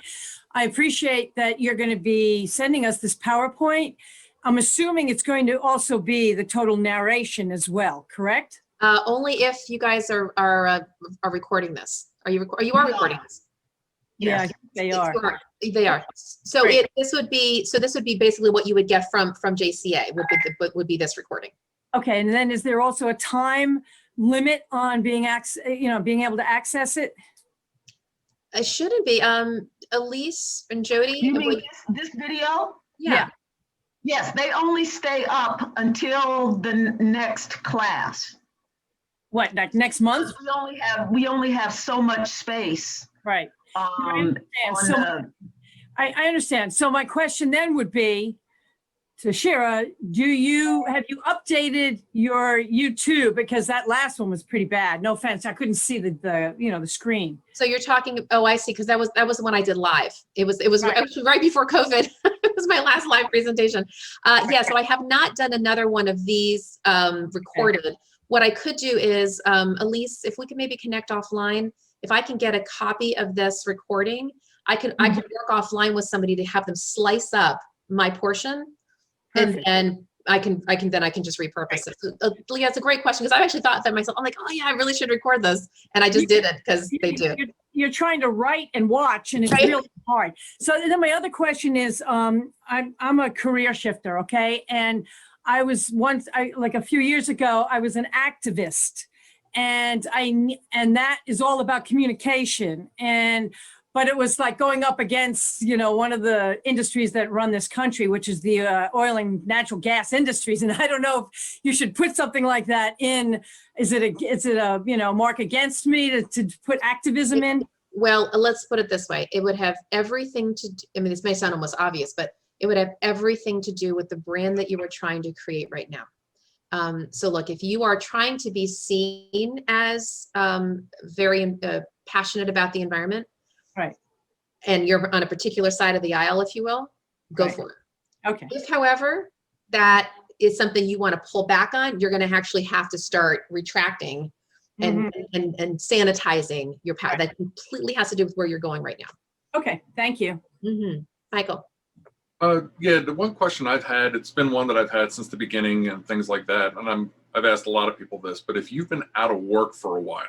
I appreciate that you're going to be sending us this PowerPoint. I'm assuming it's going to also be the total narration as well, correct? Only if you guys are recording this. Are you recording this? Yeah, they are. They are. So this would be basically what you would get from JCA would be this recording. Okay, and then is there also a time limit on being able to access it? It shouldn't be. Elise and Jody. You mean this video? Yeah. Yes, they only stay up until the next class. What, like next month? We only have so much space. Right. I understand. So my question then would be to Shira, have you updated your YouTube? Because that last one was pretty bad. No offense. I couldn't see the screen. So you're talking, oh, I see. Because that was the one I did live. It was right before COVID. It was my last live presentation. Yeah, so I have not done another one of these recorded. Okay. What I could do is, Elise, if we could maybe connect offline, if I can get a copy of this recording, I could work offline with somebody to have them slice up my portion. Perfect. And I can just repurpose it. So, yeah, it's a great question, because I actually thought that myself. I'm like, oh yeah, I really should record this, and I just did it because they do. You're trying to write and watch, and it's really hard. So then my other question is, I'm a career shifter, okay, and I was like a few years ago, I was an activist, and that is all about communication, but it was like going up against, one of the industries that run this country, which is the oil and natural gas industries. And I don't know if you should put something like that in. Is it a mark against me to put activism in? Well, let's put it this way. It would have everything to do, I mean, this may sound almost obvious, but it would have everything to do with the brand that you are trying to create right now. So look, if you are trying to be seen as very passionate about the environment, right, and you're on a particular side of the aisle, if you will, go for it. Okay. If, however, that is something you want to pull back on, you're going to actually have to start retracting and sanitizing your path. That completely has to do with where you're going right now. Okay, thank you. Michael. Yeah, the one question I've had, it's been one that I've had since the beginning and things like that, and I've asked a lot of people this, but if you've been out of work for a while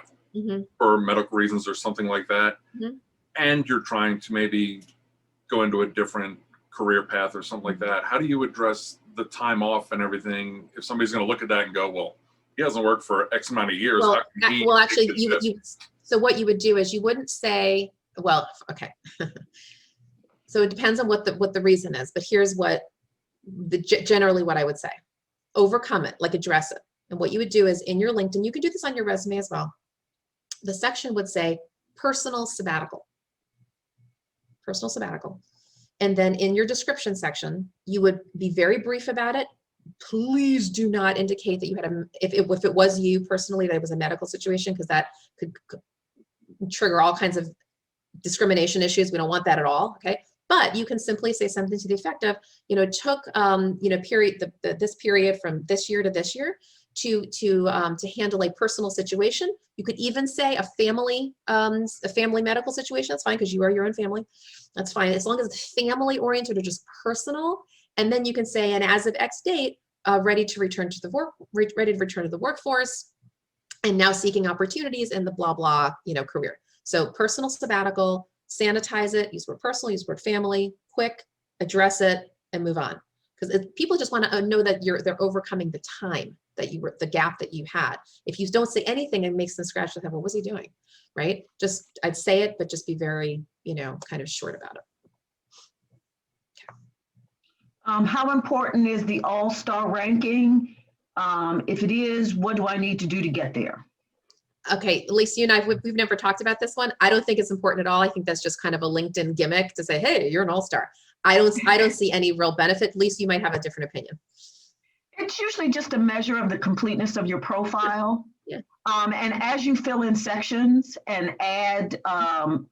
for medical reasons or something like that, and you're trying to maybe go into a different career path or something like that, how do you address the time off and everything if somebody's going to look at that and go, well, he hasn't worked for X amount of years? Well, actually, so what you would do is you wouldn't say, well, okay. So it depends on what the reason is, but here's generally what I would say. Overcome it, like address it. And what you would do is in your LinkedIn, you can do this on your resume as well. the section would say personal sabbatical. Personal sabbatical. And then in your description section, you would be very brief about it. Please do not indicate that you had if it was you personally, that it was a medical situation, because that could trigger all kinds of discrimination issues. We don't want that at all. Okay. But you can simply say something to the effect of, took, this period from this year to this year to handle a personal situation. You could even say a family medical situation. That's fine, because you are your own family. That's fine, as long as it's family oriented or just personal. And then you can say, and as of X date, ready to return to the workforce, and now seeking opportunities in the blah blah career. So personal sabbatical, sanitize it, use the word personal, use the word family, quick, address it, and move on. Because people just want to know that they're overcoming the time that the gap that you had. If you don't say anything, it makes them scratch their head. Well, what's he doing? Right? I'd say it, but just be very, kind of short about it. Okay. How important is the all-star ranking? If it is, what do I need to do to get there? Okay, Lisa, you and I, we've never talked about this one. I don't think it's important at all. I think that's just kind of a LinkedIn gimmick to say, hey, you're an all-star. I don't see any real benefit. Lisa, you might have a different opinion. It's usually just a measure of the completeness of your profile. Yeah. And as you fill in sections and add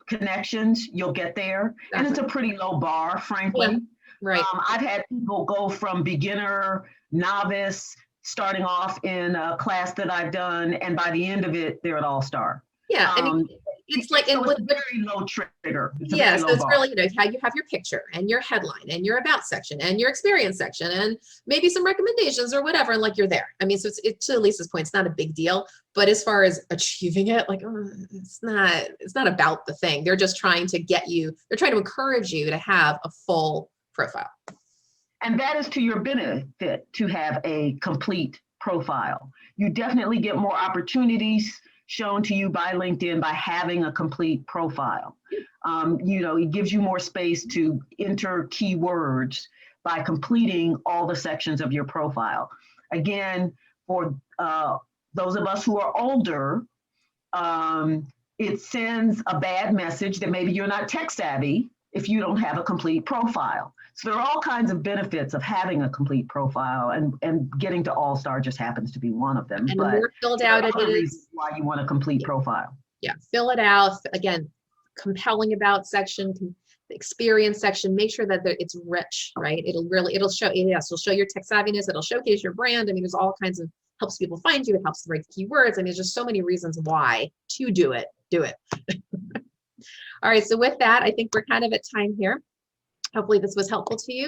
connections, you'll get there. Exactly. And it's a pretty low bar, frankly. Yeah. Right. I've had people go from beginner, novice, starting off in a class that I've done, and by the end of it, they're an all-star. Yeah, I mean, it's like, so it's a very low trigger. Yeah, so it's really, how you have your picture and your headline and your about section and your experience section and maybe some recommendations or whatever, and like you're there. I mean, so it's to Lisa's point, it's not a big deal, but as far as achieving it, like, it's not about the thing. They're just trying to they're trying to encourage you to have a full profile. And that is to your benefit to have a complete profile. You definitely get more opportunities shown to you by LinkedIn by having a complete profile. It gives you more space to enter keywords by completing all the sections of your profile. Again, for those of us who are older, it sends a bad message that maybe you're not tech savvy if you don't have a complete profile. So there are all kinds of benefits of having a complete profile, and getting to all-star just happens to be one of them. And but the more filled out it is, why you want a complete profile. Yeah, fill it out. Again, compelling about section, the experience section, make sure that it's rich, right? It'll show, yes, it'll show your tech savviness, it'll showcase your brand. I mean, there's all kinds of, helps people find you, it helps them write keywords. I mean, there's just so many reasons why to do it. All right, so with that, I think we're kind of at time here. Hopefully this was helpful to you.